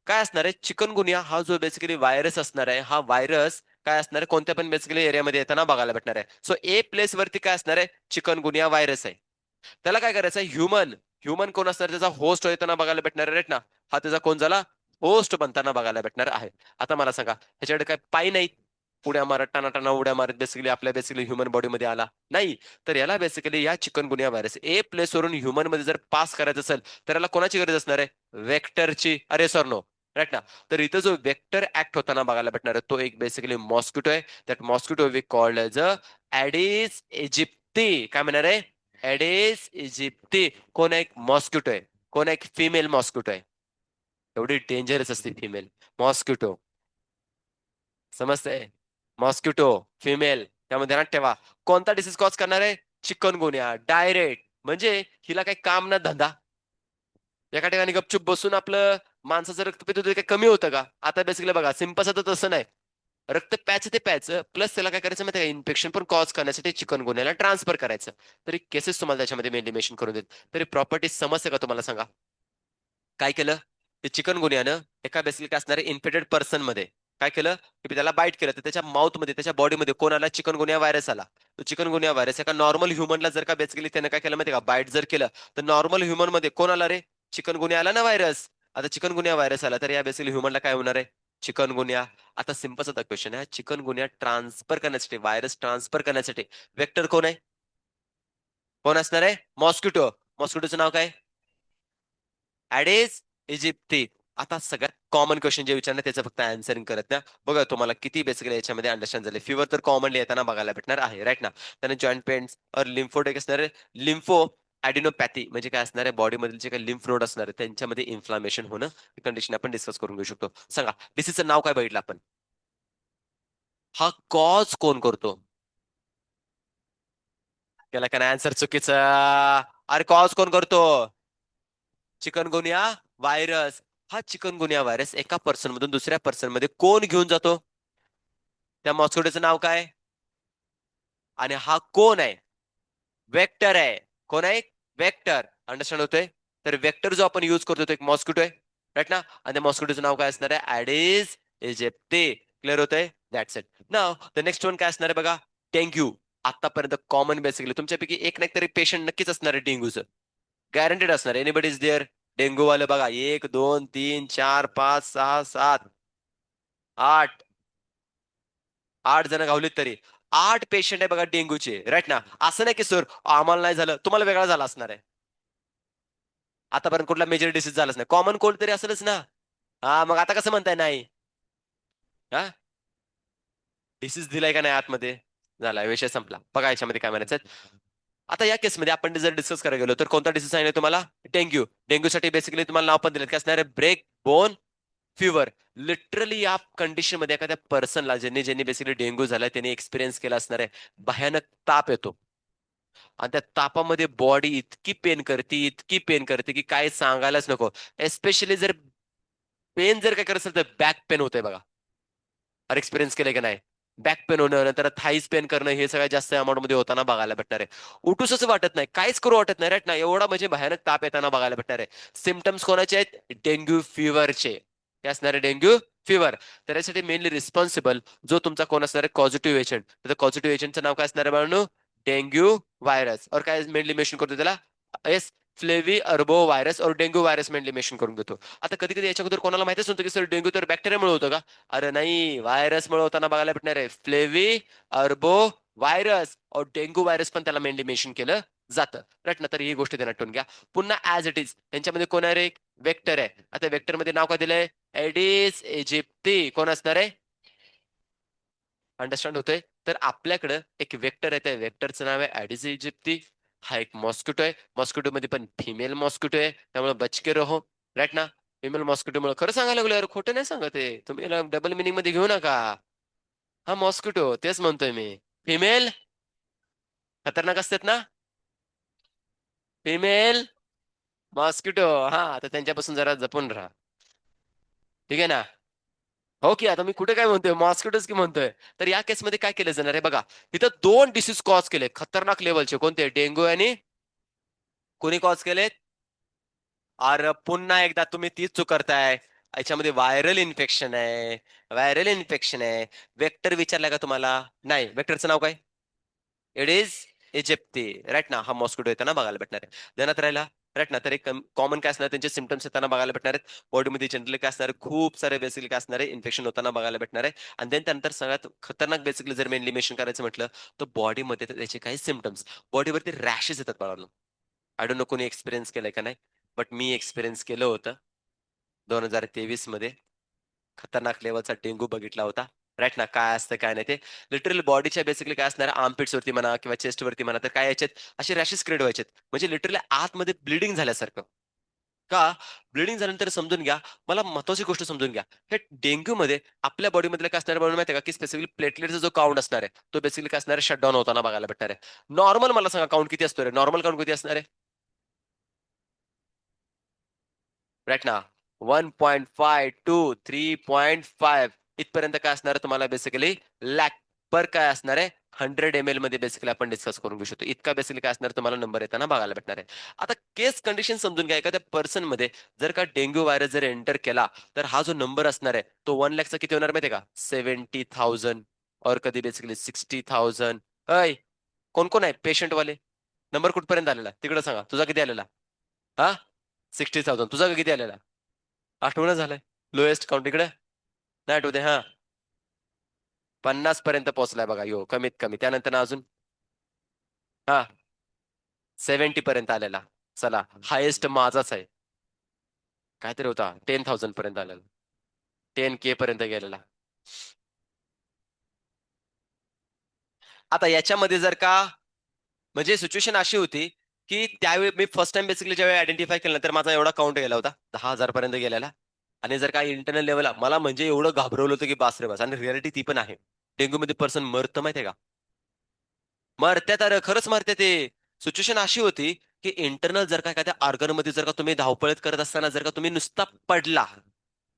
काय असणार आहे? चिकनगुनिया हा जो बेसिकली व्हायरस असणार आहे, हा व्हायरस काय असणार आहे? कोणत्या पण बेसिकली एरियामध्ये येताना बघायला भेटणार आहे. सो ए प्लेस वरती काय असणार आहे? चिकनगुनिया व्हायरस आहे. त्याला काय करायचं आहे? ह्युमन. ह्युमन कोण असणार? त्याचा होस्ट येताना बघायला भेटणार आहे, राईट ना. हा त्याचा कोण झाला? होस्ट बनताना बघायला भेटणार आहे. आता मला सांगा, ह्याच्याकडे काय पाय नाहीत? उड्या मारत टाना उड्या मारत बेसिकली आपल्या बेसिकली ह्युमन बॉडीमध्ये आला नाही. तर याला बेसिकली या चिकनगुनिया व्हायरस ए प्लेस वरून ह्युमन मध्ये जर पास करायचं असेल तर याला कोणाची गरज असणार आहे? वेक्टरची. अरे सर नो, राईट ना. तर इथं जो वेक्टर ऍक्ट होताना बघायला भेटणार आहे तो एक बेसिकली मॉस्किटो आहे. That mosquito we called as a Aedes aegypti. काय म्हणणार आहे? Aedes aegypti. कोण एक मॉस्किटो आहे? कोण एक फिमेल मॉस्किटो आहे? एवढी डेंजरस असते फिमेल मॉस्किटो. समजतंय? मॉस्किटो फिमेल, त्यामध्ये ध्यानात ठेवा. कोणता डिसीज कॉज करणार आहे? Chikungunya direct. म्हणजे हिला काही काम ना धंदा, एका ठिकाणी गपचूप बसून आपलं माणसाचं रक्तपित काही कमी होतं का? आता बेसिकली बघा, सिंपल तर तसं नाही. रक्त प्याच ते प्याच प्लस त्याला काय करायचं माहिती का? इन्फेक्शन पण कॉज करण्यासाठी चिकनगुन्याला ट्रान्सफर करायचं. तरी केसेस तुम्हाला त्याच्यामध्ये मेंशन करून देत. तरी प्रॉपर्टी समजते का तुम्हाला? सांगा. काय केलं? ते चिकनगुन्यानं एका बेसिकली काय असणारे इन्फेक्टेड पर्सन मध्ये काय केलं की त्याला बाईट केलं, तर त्याच्या माउथ मध्ये त्याच्या बॉडीमध्ये कोण आला? चिकनगुनिया व्हायरस आला. तो चिकनगुनिया व्हायरस एका नॉर्मल ह्युमनला जर का बेसिकली त्याने काय केलं माहिती का? बाईट जर केलं तर नॉर्मल ह्युमन मध्ये कोण आला रे? चिकनगुनिया आला ना व्हायरस. आता चिकनगुनिया व्हायरस आला तर या बेसिकली ह्युमनला काय होणार आहे? चिकनगुनिया. आता सिंपलचा क्वेश्चन आहे, चिकनगुनिया ट्रान्सफर करण्यासाठी, व्हायरस ट्रान्सफर करण्यासाठी वेक्टर कोण आहे? कोण असणार आहे? मॉस्किटो. मॉस्किटोचं नाव काय? ऍडेस इजिप्ती. आता सगळ्यात कॉमन क्वेश्चन जे विचारलं त्याचं फक्त आन्सरिंग करत ना. बघा तुम्हाला किती बेसिकली याच्यामध्ये अंडरस्टँड झाले. फिवर तर कॉमनली येताना बघायला भेटणार आहे, राईट ना. त्याने जॉईंट पेन्स और लिम्फोडेक असणार आहे. लिम्फो ॲडिनोपॅथी म्हणजे काय असणार आहे? बॉडीमधील जे काही लिम्फ नोड असणार आहे त्यांच्यामध्ये इन्फ्लामेशन होणं, कंडिशन आपण डिस्कस करून घेऊ शकतो. सांगा डिसीजचं नाव काय बघितलं आपण? हा कॉज कोण करतो? त्याला काय आन्सर चुकीचं. अरे कॉज कोण करतो? Chikungunya virus. हा चिकनगुनिया व्हायरस एका पर्सन मधून दुसऱ्या पर्सन मध्ये कोण घेऊन जातो? त्या मॉस्किटोचं नाव काय? आणि हा कोण आहे? वेक्टर आहे. कोण आहे? वेक्टर. अंडरस्टँड होतोय? तर वेक्टर जो आपण युज करतो तो एक मॉस्किटो आहे, राईट ना? आणि त्या मॉस्किटोचं नाव काय असणार आहे? Aedes aegypti. क्लिअर होतंय? That's it. Now the next one काय असणार आहे बघा? डेंग्यू. आतापर्यंत कॉमन बेसिकली तुमच्यापैकी एक नाही तरी पेशंट नक्कीच असणार आहे डेंग्यूचं. गॅरंटेड असणार. Anybody is there? डेंग्यू वाले बघा, 1 2 3 4 5 6 7 8. 8 जण गावलीत तरी 8 पेशंट आहे बघा डेंग्यूचे, राईट ना? असं नाही की सर आम्हाला नाही झालं, तुम्हाला वेगळा झाला असणार आहे. आतापर्यंत कुठला मेजर डिसीज झालाच नाही, कॉमन कोल्ड तरी असेलच ना. हा मग आता कसं म्हणताय नाही? हा, डिसीज दिलाय का नाही आतमध्ये? झालाय, विषय संपला. बघा याच्यामध्ये काय म्हणायचं. आता या केसमध्ये आपण जर डिस्कस करायला गेलो तर कोणता डिसीज सांगितलं तुम्हाला? डेंग्यू. डेंग्यूसाठी बेसिकली तुम्हाला नाव पण दिलं काय असणार आहे? Break bone fever. लिटरली या कंडिशन मध्ये एखाद्या पर्सनला ज्यांनी ज्यांनी बेसिकली डेंग्यू झालाय त्यांनी एक्सपिरियन्स केला असणार आहे. भयानक ताप येतो आणि त्या तापामध्ये बॉडी इतकी पेन करते की काय सांगायलाच नको. एस्पेशली जर पेन जर काय करत असेल तर बॅक पेन होतंय बघा. अरे एक्सपिरियन्स केलंय की नाही? बॅक पेन होणं, नंतर थाईज पेन करणं, हे सगळ्यात जास्त अमाऊंट मध्ये होताना बघायला भेटणार आहे. उठूसच वाटत नाही, काहीच करू वाटत नाही, राईट ना? एवढा म्हणजे भयानक ताप येताना बघायला भेटणार आहे. सिमटम्स कोणाचे आहेत? डेंग्यू फिवरचे. काय असणार आहे? Dengue fever. तर यासाठी मेनली रिस्पॉन्सिबल जो तुमचा कोण असणार आहे? Positive agent. तर पॉझिटिव्ह एजंटचं नाव काय असणार आहे बाळांनो? Dengue virus. और काय मेनली मेन्शन करतो त्याला? येस, फ्लेवी अर्बो व्हायरस और डेंग्यू व्हायरस मेनली मेन्शन करून देतो. आता कधी कधी याच्या अगोदर कोणाला माहितीच नव्हतं की सर डेंग्यू तर बॅक्टेरियामुळे होतं का? अरे नाही, व्हायरसमुळे होताना बघायला भेटणार आहे. फ्लेवी अर्बो व्हायरस और डेंग्यू व्हायरस पण त्याला मेनली मेन्शन केलं जातं, राईट ना? तर ही गोष्ट ध्यानात ठेवून घ्या. पुन्हा ऍज इट इज त्यांच्यामध्ये कोण आहे रे? वेक्टर आहे. आता वेक्टर मध्ये नाव काय दिलंय? Aedes aegypti. कोण असणार आहे? अंडरस्टँड होतोय? तर आपल्याकडं एक वेक्टर आहे, त्या वेक्टरचं नाव आहे ऍडिस इजिप्ती. हा एक मॉस्किटो आहे. मॉस्किटो मध्ये पण फिमेल मॉस्किटो आहे, त्यामुळे बचके रहो, राईट ना? फिमेल मॉस्किटो मुळे खरं सांगायला लागलो यार, खोटं नाही सांगत आहे तुम्ही, डबल मिनिंग मध्ये घेऊ नका. हा मॉस्किटो, तेच म्हणतोय मी. फिमेल खतरनाक असतात ना, फिमेल मॉस्किटो. हा, तर त्यांच्यापासून जरा जपून राहा, ठीक आहे ना? हो की, आता मी कुठे काय म्हणतोय? मॉस्किटोच की म्हणतोय. तर या केसमध्ये काय केलं जाणार आहे बघा, इथं 2 डिसीज कॉज केले खतरनाक लेवलचे. कोणते? डेंग्यू आणि कोणी कॉज केलेत? अरे पुन्हा एकदा तुम्ही तीच चूक करताय. याच्यामध्ये व्हायरल इन्फेक्शन आहे, व्हायरल इन्फेक्शन आहे. वेक्टर विचारलाय का तुम्हाला? नाही. वेक्टरचं नाव काय? इट इज इजिप्ती, राईट ना? हा मॉस्किटो येताना बघायला भेटणार आहे. ध्यानात राहिला, राईट ना? तर एक कॉमन काय असणार? त्यांचे सिम्पटम्स येताना बघायला भेटणार आहेत. बॉडीमध्ये जनरली काय असणार आहे? खूप सारे बेसिकली काय असणार आहे? इन्फेक्शन होताना बघायला भेटणार आहे. आणि देन त्यानंतर सगळ्यात खतरनाक बेसिकली जर मेनली मेन्शन करायचं म्हटलं तर बॉडीमध्ये त्याचे काही सिम्पटम्स, बॉडीवरती रॅशेस येतात बाळांनो. आय डोंट नो कोणी एक्सपिरियन्स केलंय का नाही, बट मी एक्सपिरियन्स केलं होतं 2023 मध्ये. खतरनाक लेवलचा डेंग्यू बघितला होता, राईट ना? काय असतं काय नाही ते, लिटरली बॉडीच्या बेसिकली काय असणार, आर्मपिट्स वरती म्हणा किंवा चेस्ट वरती म्हणा, तर काय याच्यात असे रॅशेस क्रिएट व्हायचे, म्हणजे लिटरली आतमध्ये ब्लिडिंग झाल्यासारखं. का? ब्लिडिंग झाल्यानंतर समजून घ्या, मला महत्वाची गोष्ट समजून घ्या. हे डेंग्यू मध्ये आपल्या बॉडीमधले काय असणार म्हणून माहिती आहे का? की स्पेसिफिकली प्लेटलेटचा जो काउंट असणार आहे तो बेसिकली काय असणार आहे? शटडाऊन होताना बघायला भेटणार आहे. नॉर्मल मला सांगा काउंट किती असतो रे? नॉर्मल काउंट किती असणार आहे? राईट ना? 1.5 to 3.5 इथपर्यंत काय असणार तुम्हाला बेसिकली लॅक पर काय असणार आहे? 100 ml मध्ये बेसिकली आपण डिस्कस करून घेऊ शकतो. इतका बेसिकली काय असणार तुम्हाला नंबर येताना बघायला भेटणार आहे. आता केस कंडिशन समजून घ्या. एखाद्या पर्सन मध्ये जर का डेंग्यू व्हायरस जर एंटर केला तर हा जो नंबर असणार आहे तो 1 लाखचा किती होणार माहितीये का? 70,000 और कधी बेसिकली 60,000. अय, कोण कोण आहे पेशंट वाले? नंबर कुठपर्यंत आलेला तिकडे सांगा. तुझा किती आलेला? हा, 60,000. तुझा किती आलेला? आठवणं झालंय. लोएस्ट काउंट इकडे नाही आठवते. हा, 50 पर्यंत पोहोचलाय बघा यो, कमीत कमी. त्यानंतर ना अजून हा 70 पर्यंत आलेला. चला, हायेस्ट माझाच आहे. काहीतरी होता 10,000 पर्यंत आलेला, 10K पर्यंत गेलेला. आता याच्यामध्ये जर का म्हणजे सिच्युएशन अशी होती की त्यावेळी मी फर्स्ट टाइम बेसिकली ज्यावेळी आयडेंटिफाय केलं तर माझा एवढा काउंट गेला होता 10,000 पर्यंत गेलेला. आणि जर का इंटरनल लेवलला मला म्हणजे एवढं घाबरवलं होतं की बास रे बास. आणि रिअलिटी ती पण आहे, डेंग्यू मध्ये पर्सन मरतं माहितीये का? मरत्यात, अरे खरंच मरते ते. सिच्युएशन अशी होती की इंटरनल जर का एखाद्या ऑर्गन मध्ये जर का तुम्ही धावपळत करत असताना जर का तुम्ही नुसता पडला,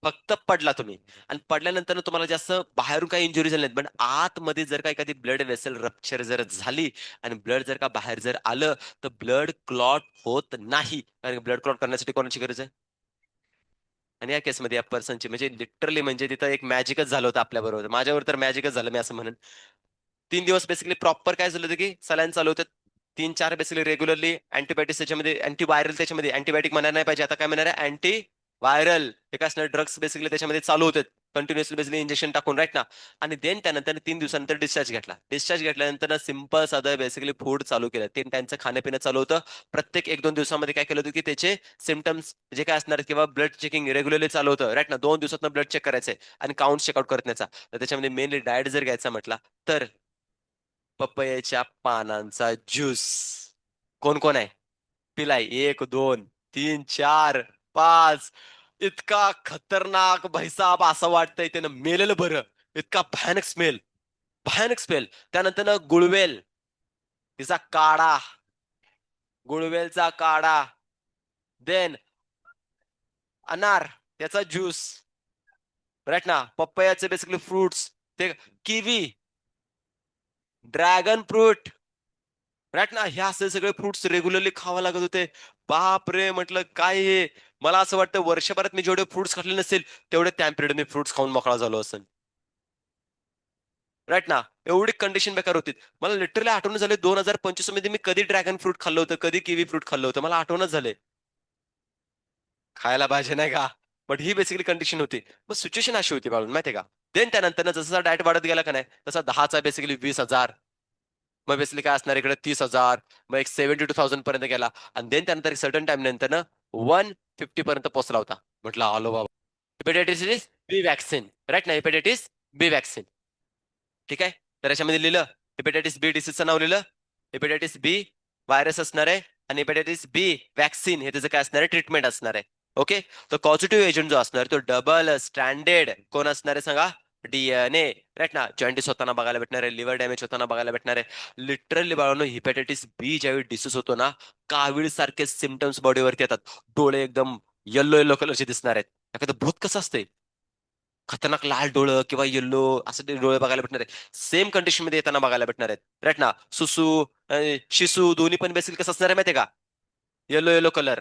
फक्त पडला तुम्ही, आणि पडल्यानंतर तुम्हाला जास्त बाहेरून काही इंजुरी झाली नाही, पण आतमध्ये जर का एखादी ब्लड वेसल रप्चर जर झाली आणि ब्लड जर का बाहेर जर आलं, तर ब्लड क्लॉट होत नाही. कारण ब्लड क्लॉट करण्यासाठी कोणाची गरज आहे? आणि या केसमध्ये या पर्सनची म्हणजे लिटरली म्हणजे तिथं एक मॅजिकच झालं होतं आपल्या बरोबर. माझ्यावर तर मॅजिकच झालं, मी असं म्हणेन. 3 दिवस बेसिकली प्रॉपर काय झालं होतं की सलाईन चालू होतं. 3-4 बेसिकली रेग्युलरली अँटीबायोटिक्स त्याच्यामध्ये, अँटीव्हायरल त्याच्यामध्ये, अँटीबायोटिक म्हणायला नाही पाहिजे, आता काय म्हणणार आहे, अँटी व्हायरल हे काय असणार, ड्रग्स बेसिकली त्याच्यामध्ये चालू होते कंटिन्युअसली बेसिकली इंजेक्शन टाकून, राईट ना. आणि देन त्यानंतर 3 दिवसानंतर डिस्चार्ज घेतला. डिस्चार्ज घेतल्यानंतर सिंपल साधं बेसिकली फूड चालू केलं. 3 टाइमचं खाणं चालू होतं. प्रत्येक 1-2 दिवसामध्ये काय केलं होतं की त्याचे सिमटम्स जे काय असणार किंवा ब्लड चेकिंग रेग्युलरली चालू होतं, राईट ना. 2 दिवसात ब्लड चेक करायचंय आणि काउंट चेकआउट करत न्यायचा. तर त्याच्यामध्ये मेनली डाएट जर घ्यायचा म्हटला तर पपईच्या पानांचा ज्यूस. कोण कोण आहे? पिलाय 1, 2, 3, 4, 5. इतका खतरनाक भाईसाब, असं वाटतंय त्यानं मेलेलं बरं. इतका भयानक स्मेल, भयानक स्मेल. त्यानंतर गुळवेल, तिचा काढा, गुळवेलचा काढा. देन अनार, त्याचा ज्यूस, राईट ना. पपयाचे बेसिकली फ्रुट्स, ते किवी, ड्रॅगन फ्रूट, राईट ना. हे असे सगळे फ्रुट्स रेग्युलरली खावा लागत होते. बाप रे, म्हटलं काय हे. मला असं वाटतं वर्षभरात मी जेवढे फ्रुट्स खाल्ले नसेल तेवढे त्या पिरियड मी फ्रुट्स खाऊन मोकळा झालो असेल, राईट ना. एवढी कंडिशन बेकार होती. मला लिटरली आठवण झाले 2025 मध्ये मी कधी ड्रॅगन फ्रूट खाल्लं होतं, कधी किवी फ्रूट खाल्लं होतं, मला आठवणच झाले. खायला पाहिजे नाही का. बट ही बेसिकली कंडिशन होती. मग सिच्युएशन अशी होती बाळून, माहितीये का. देन त्यानंतर जसा डाएट वाढत गेला का नाही, तसा 10चा बेसिकली 20,000, मग बेसिकली काय असणार इकडे 30,000, मग एक 72,000 पर्यंत गेला. आणि देन त्यानंतर एक सर्टन टाइम नंतर 150 पर्यंत पोहोचला होता. म्हटलं आलो बाबा. हेपेटायटिस बी वॅक्सिन, राईट ना. हेपेटायटिस बी वॅक्सिन, ठीक आहे. तर याच्यामध्ये लिहिलं हेपेटायटिस बी डिसीजचं नाव लिहिलं. हेपेटायटिस बी व्हायरस असणार आहे आणि हेपेटायटिस बी वॅक्सिन हे त्याचं काय असणार आहे, ट्रीटमेंट असणार आहे. ओके. तर पॉझिटिव्ह एजंट जो असणार तो डबल स्टँडर्ड कोण असणार आहे सांगा, डीएनए, राईट ना. जॉईंटिस होताना बघायला भेटणार आहे, लिव्हर डॅमेज होताना बघायला भेटणार आहे. लिटरली बाळांनो, हिपॅटायटिस बी ज्यावेळी डिसीज होतो ना, कावीळ सारखे सिमटम्स बॉडीवरती येतात. डोळे एकदम येल्लो येल्लो कलरचे दिसणार आहेत. एखादं भूत कसं असते, खतरनाक लाल डोळं किंवा येल्लो असं ते डोळे बघायला भेटणार आहे. सेम कंडिशन मध्ये येताना बघायला भेटणार आहेत, राईट ना. सुसू शिसू दोन्ही पण बेसिकली कसं असणार आहे माहितीये का, येलो येलो कलर.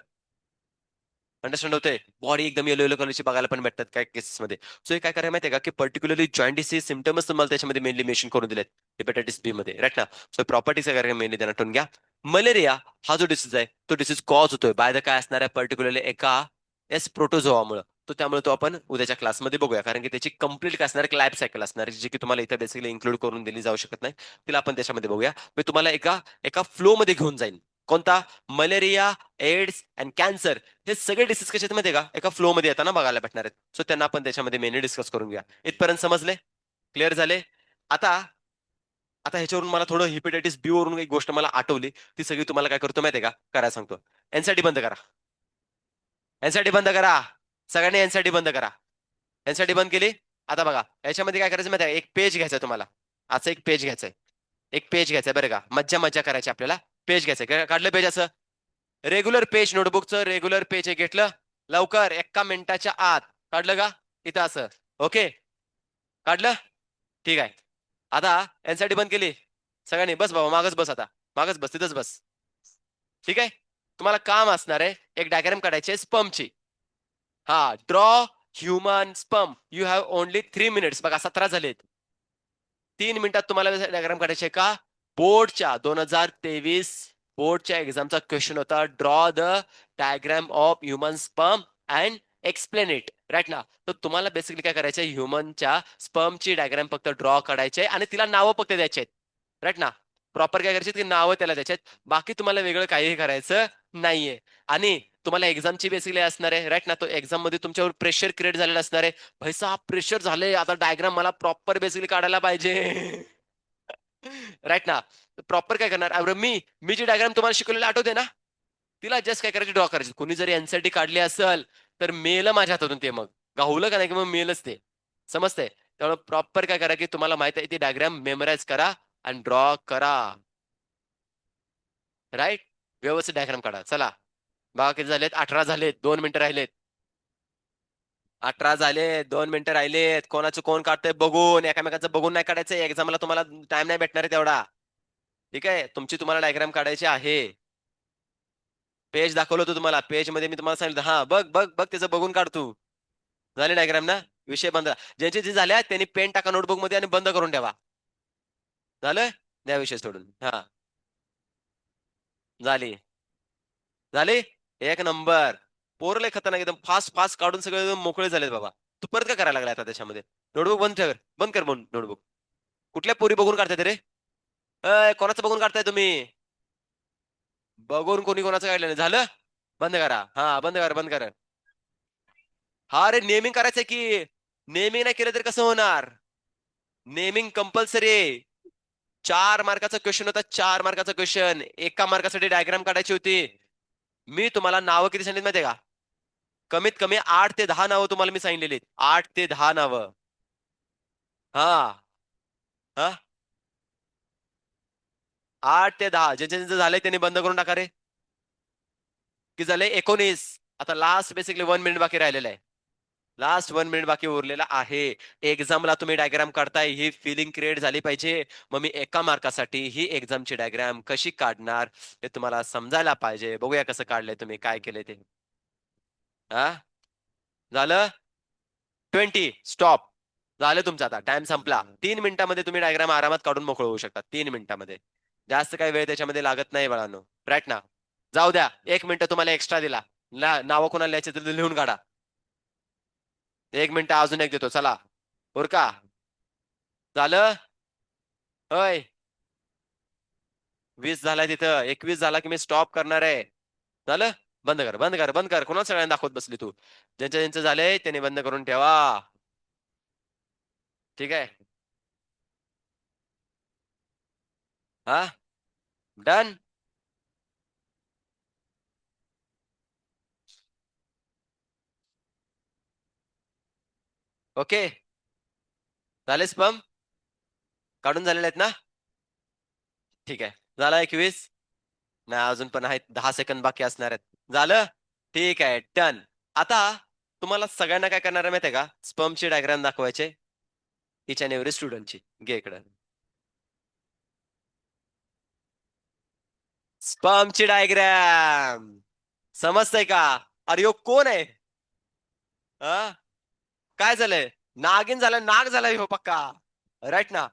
अंडरस्टँड होते. बॉडी एकदम येलो येलो कलरची बघायला पण भेटतात काही केसेसमध्ये. सो हे काय करायला माहितीये का, की पर्टिक्युलरली जॉईंटिस हे सिमटम्स तुम्हाला त्याच्यामध्ये मेनली मेन्शन करून दिलेत हेपेटायटिस बी मध्ये, राईट ना. सो प्रॉपर्टीज काय मेनली त्यांना आठवून घ्या. मलेरिया हा जो डिसीज आहे तो डिसीज कॉज होतोय बाय द काय असणार आहे, पर्टिक्युलरली एका एस प्रोटोझोआमुळे. तो त्यामुळे तो आपण उद्याच्या क्लासमध्ये बघूया, कारण की त्याची कंप्लीट काय असणार एक लाईफ सायकल असणार जी की तुम्हाला इथं बेसिकली इन्क्लूड करून दिली जाऊ शकत नाही. तिला आपण त्याच्यामध्ये बघूया. मी तुम्हाला एका एका फ्लो मध्ये घेऊन जाईन. कोणता? मलेरिया, एड्स अँड कॅन्सर हे सगळे डिसीज कसे आहेत माहितीये का, एका फ्लो मध्ये येताना बघायला भेटणार आहेत. सो त्यांना आपण त्याच्यामध्ये मेनली डिस्कस करून घ्या. इथपर्यंत समजले? क्लिअर झाले? आता आता ह्याच्यावरून मला थोडं हिपेटायटिस बी वरून एक गोष्ट मला आठवली, ती सगळी तुम्हाला काय करतो माहितीये का, करायला सांगतो. एनसाठी बंद करा, एनसाठी बंद करा, सगळ्यांनी एनसाठी बंद करा. एनसाठी बंद केली. आता बघा याच्यामध्ये काय करायचं माहिती आहे, एक पेज घ्यायचं तुम्हाला. असं एक पेज घ्यायचंय, एक पेज घ्यायचंय बरं का, मज्जा मज्जा करायची आपल्याला. पेज घ्यायचंय, काढलं पेज असं, रेग्युलर पेज नोटबुकचं रेग्युलर पेज हे घेतलं. लवकर 1 मिनिटाच्या आत काढलं का, इथं असं. ओके, काढलं, ठीक आहे. आता एनसाठी बंद केली. सगळ्यांनी बस बाबा, मागच बस, आता मागच बस, तिथंच बस, ठीक आहे. तुम्हाला काम असणार आहे एक डायग्राम काढायची स्पमची. हा, draw human sperm, you have only 3 minutes. बघा 17 झालेत. 3 मिनिटात तुम्हाला डायग्राम काढायचे का. बोर्डच्या 2023 बोर्डच्या एक्झामचा क्वेश्चन होता, draw the diagram of human sperm and explain it, right ना. तर तुम्हाला बेसिकली काय करायचं, ह्युमनच्या स्पर्मची डायग्राम फक्त ड्रॉ करायचे आणि तिला नावं फक्त द्यायचे आहेत, राईट ना. प्रॉपर काय करायचे, की नावं त्याला द्यायचे, बाकी तुम्हाला वेगळं काही करायचं नाहीये. आणि तुम्हाला एक्झामची बेसिकली असणार आहे, राईट ना. तो एक्झाम मध्ये तुमच्यावर प्रेशर क्रिएट झालेलं असणार आहे. भैसा प्रेशर झाले, आता डायग्राम मला प्रॉपर बेसिकली काढायला पाहिजे, राईट ना. प्रॉपर काय करणार, अरे मी जी डायग्राम तुम्हाला शिकवलेली आठवते ना, तिला जस्ट काय करायची, ड्रॉ करायची. कोणी जरी एनसीईआरटी काढली असेल तर मेल माझ्या हातातून ते, मग गावलं का नाही की मग मेलच ते, समजते. त्यामुळे प्रॉपर काय करा, की तुम्हाला माहित आहे ती डायग्राम मेमोराईज करा आणि ड्रॉ करा, राईट. व्यवस्थित डायग्राम काढा. चला बघा किती झालेत, 18 झालेत, 2 मिनिटं राहिलेत. 18 झाले, 2 मिनिटं राहिलेत. कोणाचं कोण काढतंय बघून, एकामेकाचं बघून नाही काढायचं. एक्झामला तुम्हाला टाइम नाही भेटणार आहे तेवढा. ठीक आहे, तुमची तुम्हाला डायग्राम काढायची आहे. पेज दाखवलं होतं तुम्हाला, पेज मध्ये मी तुम्हाला सांगितलं, हा बघ बघ बघ त्याचं बघून काढ तू. झाले डायग्राम ना? विषय बंद. ज्यांचे जे झाले त्यांनी पेन टाका नोटबुक मध्ये आणि बंद करून ठेवा. झालं? द्या विषय सोडून. हा, झाली. झाली. एक नंबर. पोरं लय खतरनाक एकदम फास्ट फास्ट काढून सगळे एकदम मोकळे झालेत बाबा. तू परत काय करायला लागला आता त्याच्यामध्ये? नोटबुक बंद ठेव, बंद कर नोटबुक. कुठल्या पोरी बघून काढताय रे? कोणाचं बघून काढताय तुम्ही? बघून कोणी कोणाचं काढलं नाही. झालं? बंद करा. हा, बंद करा, बंद करा. हा रे, नेमिंग करायचंय की. नेमिंग नाही केलं तर कसं होणार? नेमिंग कंपल्सरी आहे. 4 मार्काचा क्वेश्चन होता, 4 मार्काचा क्वेश्चन. एका मार्कासाठी डायग्राम काढायची होती. मी तुम्हाला नावं किती सांगितली माहितीये का? कमीत कमी 8 ते 10 नावं तुम्हाला मी सांगितलेली. 8 ते 10 नावं. हा. हा, 8 ते 10. ज्यांचे ज्यांचे झालंय त्यांनी बंद करून टाका रे. की झाले 19. आता लास्ट बेसिकली 1 मिनिट बाकी राहिलेलं आहे. लास्ट 1 मिनिट बाकी उरलेला आहे. एक्झामला तुम्ही डायग्राम काढताय ही फिलिंग क्रिएट झाली पाहिजे. मग मी एका मार्कासाठी ही एक्झामची डायग्राम कशी काढणार हे तुम्हाला समजायला पाहिजे. बघूया कसं काढलंय तुम्ही, काय केलंय ते. हा, झालं? 20 स्टॉप. झालं तुमचा, आता टाइम संपला. 3 मिनिटामध्ये तुम्ही डायग्राम आरामात काढून मोकळ होऊ शकता. 3 मिनिटामध्ये. जास्त काही वेळ त्याच्यामध्ये लागत नाही बाळांनो. राईट ना? जाऊ द्या, 1 मिनिट तुम्हाला एक्स्ट्रा दिला. नावं कोणाला लिहायचे तर लिहून काढा. 1 मिनिट अजून एक देतो, चला. का झालं? होय. 20 झालाय तिथं. 21 झाला की मी स्टॉप करणार आहे. झालं? बंद कर, बंद कर, बंद कर. कोणाला सगळ्यांना दाखवत बसली तू? ज्यांच्या ज्यांचं झालंय त्यांनी बंद करून ठेवा. ठीक आहे. हा, डन. ओके. झाले स्पम काढून झालेले आहेत ना? ठीक आहे. झाला 21. नाही, अजून पण आहेत 10 सेकंद बाकी असणार आहेत. झालं? ठीक आहे, डन. आता तुम्हाला सगळ्यांना काय करणार आहे माहिती आहे का? स्पमची डायग्राम दाखवायचे. इच अँड एव्हरी स्टुडंटची. घे इकडं. स्पमची डायग्राम. समजतंय का? अरे यो कोण आहे? हा, काय झालंय? नागिन झालाय, नाग झालाय हो पक्का. राईट ना?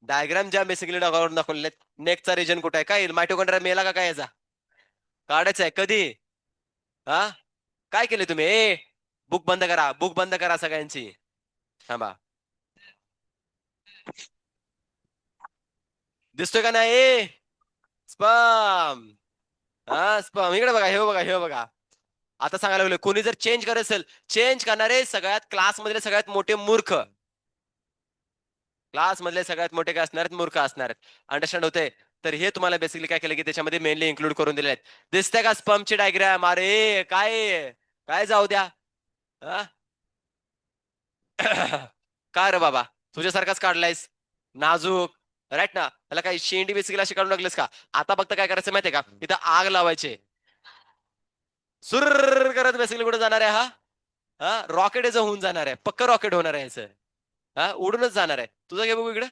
डायग्राम ज्या बेसिकली दाखवले. नेकचा रिजन कुठे आहे? काय मायटोकॉन्ड्रिया मेला का काय याचा? काढायचं आहे कधी? हा, काय केले तुम्ही? बुक बंद करा, बुक बंद करा सगळ्यांची. थांबा. दिसतोय का नाही? स्पम. हा, स्पम इकडे बघा, हे बघा, हे बघा. आता सांगायला लागलो, कोणी जर चेंज करत असेल, चेंज करणारे सगळ्यात क्लासमधले सगळ्यात मोठे मूर्ख. क्लास मधले सगळ्यात मोठे काय असणार आहेत? मूर्ख असणार आहेत. अंडरस्टँड होते? तर हे तुम्हाला बेसिकली काय केलं की त्याच्यामध्ये मेनली इन्क्लूड करून दिले आहेत. दिसतंय का स्पमची डायग्राम? अरे काय, काय जाऊ द्या. हा? का रे बाबा, तुझ्यासारखाच काढलायस नाजूक. राईट ना? त्याला काही शेंडी बेसिकली अशी काढून टाकलेस का? आता फक्त काय करायचं माहितीये का? इथं आग लावायचे. सुर करत बेसिकली कुठे जाणार आहे हा? हा, रॉकेट याचं होऊन जाणार आहे. पक्क रॉकेट होणार आहे याचं. हा, उडूनच जाणार आहे. तुझं घे बघू इकडे.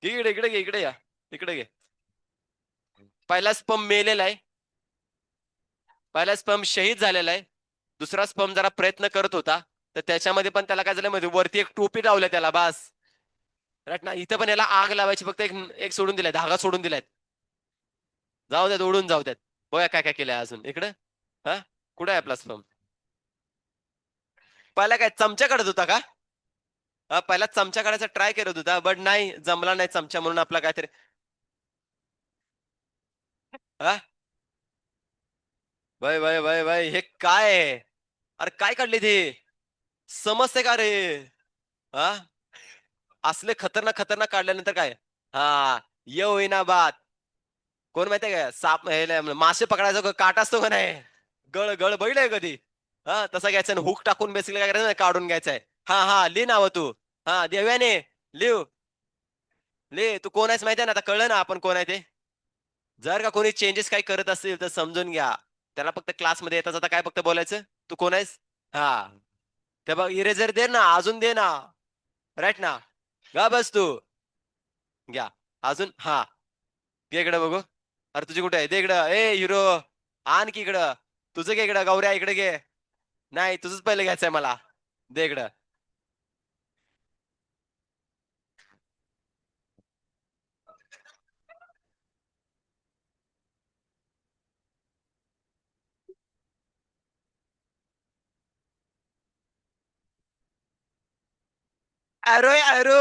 इकडे इकडे घे, इकडे या. इकडे घे. पहिला स्पम मेलेला आहे. पहिला स्पम शहीद झालेला आहे. दुसरा स्पम जरा प्रयत्न करत होता. तर त्याच्यामध्ये पण त्याला काय झालं मध्ये वरती एक टोपी लावल्या त्याला बास. राईट ना? इथं पण याला आग लावायची, फक्त एक एक सोडून दिलाय, धागा सोडून दिलाय. जाऊ द्यात, उडून जाऊ द्यात. बघा काय काय केलंय अजून इकडं. हा, कुठं आहे आपला स्पम? पहिला काय चमचा काढत होता का? हा, पहिला चमचा काढायचा ट्राय करत होता, बट नाही जमला नाही चमचा, म्हणून आपला काहीतरी. हा, बाय बाय बाय बाय, हे काय आहे? अरे काय काढले ते? समजते का रे? हा, असले खतरनाक खतरनाक काढल्यानंतर काय? हा, ये होईना बात. कोण माहितीये का? साप मासे पकडायचा काट असतो का नाही? गळ गळ बघितलंय कधी? हा, तसा घ्यायचा आणि हुक टाकून बेसिकली काय करायचं, काढून घ्यायचंय. हा हा, लिह नाव तू. हा, देव्याने लिव. ले, तू कोण आहेस माहिती आहे ना? आता कळलं ना आपण कोण आहे ते? जर का कोणी चेंजेस काही करत असेल तर समजून घ्या. त्याला फक्त क्लासमध्ये येता जाता काय फक्त बोलायचं, तू कोण आहेस? हा, ते बघ इरेजर दे ना, अजून दे ना. राईट ना. गा बस तू. घ्या. अजून हा. घे इकडे बघू. अरे तुझी कुठे आहे, दे इकडं. ए हिरो, आण की इकडं. तुझं घे इकडं, गौऱ्या इकडे घे. नाही, तुझंच पहिलं घ्यायचंय मला. दे इकडं. अरे अरे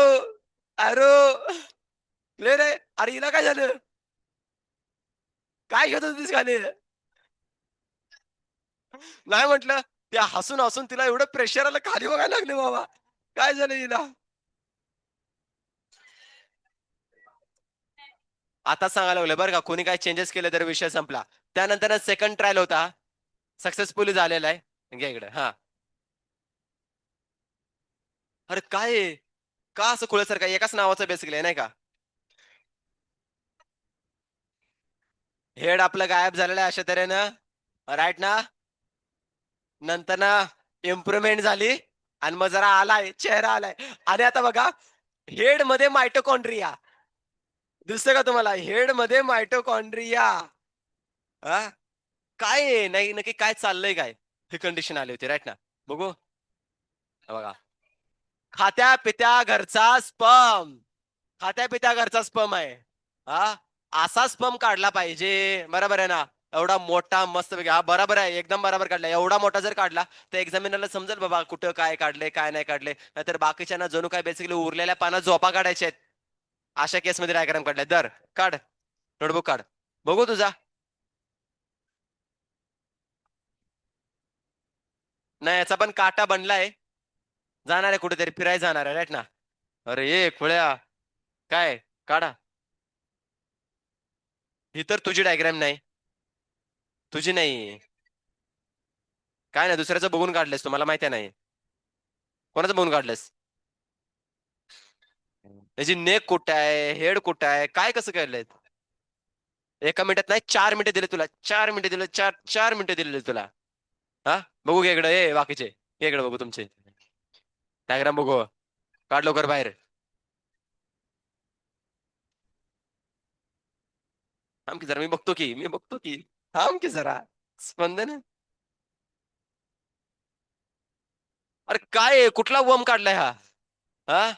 अरे ले रे. अरे हिला काय झालं? काय घेत होतीस गाणे? नाही म्हटलं. त्या हसून हसून तिला एवढं प्रेशर आलं, खाली बघायला लागले बाबा. काय झालं हिला? आता सांगायला लागलं बरं का, कोणी काय चेंजेस केले तर विषय संपला. त्यानंतर सेकंड ट्रायल होता, सक्सेसफुली झालेला आहे. घ्या इकडे हा. अरे काय आहे? का असं खुळ्यासारखं आहे? एकाच नावाचं बेसिकली आहे नाही का? हेड आपलं गायब झालेलं आहे अशा तऱ्हेनं. राईट ना. नंतर ना इम्प्रुव्हमेंट झाली, आणि मग जरा आलाय, चेहरा आलाय. आणि आता बघा, हेड मध्ये मायटोकॉन्ड्रिया. दिसतं का तुम्हाला? हेड मध्ये मायटोकॉन्ड्रिया. हा. काय आहे? नाही नक्की काय चाललंय काय? ही कंडिशन आली होती राईट ना. बघू. हे बघा. खात्या पित्या घरचा स्पर्म. खात्या पित्या घरचा स्पर्म आहे. हा. असा स्पर्म काढला पाहिजे. बरोबर आहे ना. एवढा मोठा मस्त पैकी, हा बरोबर आहे, एकदम बरोबर काढला. एवढा मोठा जर काढला तर एक्झामिनरला समजेल बाबा कुठं काय काढले काय नाही काढले. नाहीतर बाकीच्या जणू काय बेसिकली उरलेल्या पानात झोपा काढायच्या आहेत. अशा केसमध्ये डायग्राम काढलाय. दर काढ. नोटबुक काढ. बघू तुझा. नाही, याचा पण काटा बनलाय. जाणार आहे कुठेतरी फिरायला, जाणार आहे राईट ना. अरे ये खुळ्या. काय? काढा. ही तर तुझी डायग्राम नाही. तुझी नाही. काय नाही, दुसऱ्याचं बघून काढलेस, तुम्हाला माहिती नाही. कोणाचं बघून काढलंस? त्याची नेक कुठं आहे, हेड कुठं आहे, काय कसं केलंय? एका मिनिटात नाही, 4 मिनिटं दिले तुला. 4 मिनिटं दिले, 4 4 मिनिटं दिले तुला. हा. बघू घे इकडे, ए बाकीचे घे इकडे बघू तुमचे डायग्राम बघू. काढ लवकर बाहेर. थांब की जरा, मी बघतो की थांब की जरा. स्पंदन. अरे काय आहे? कुठला वम काढलाय हा? हा.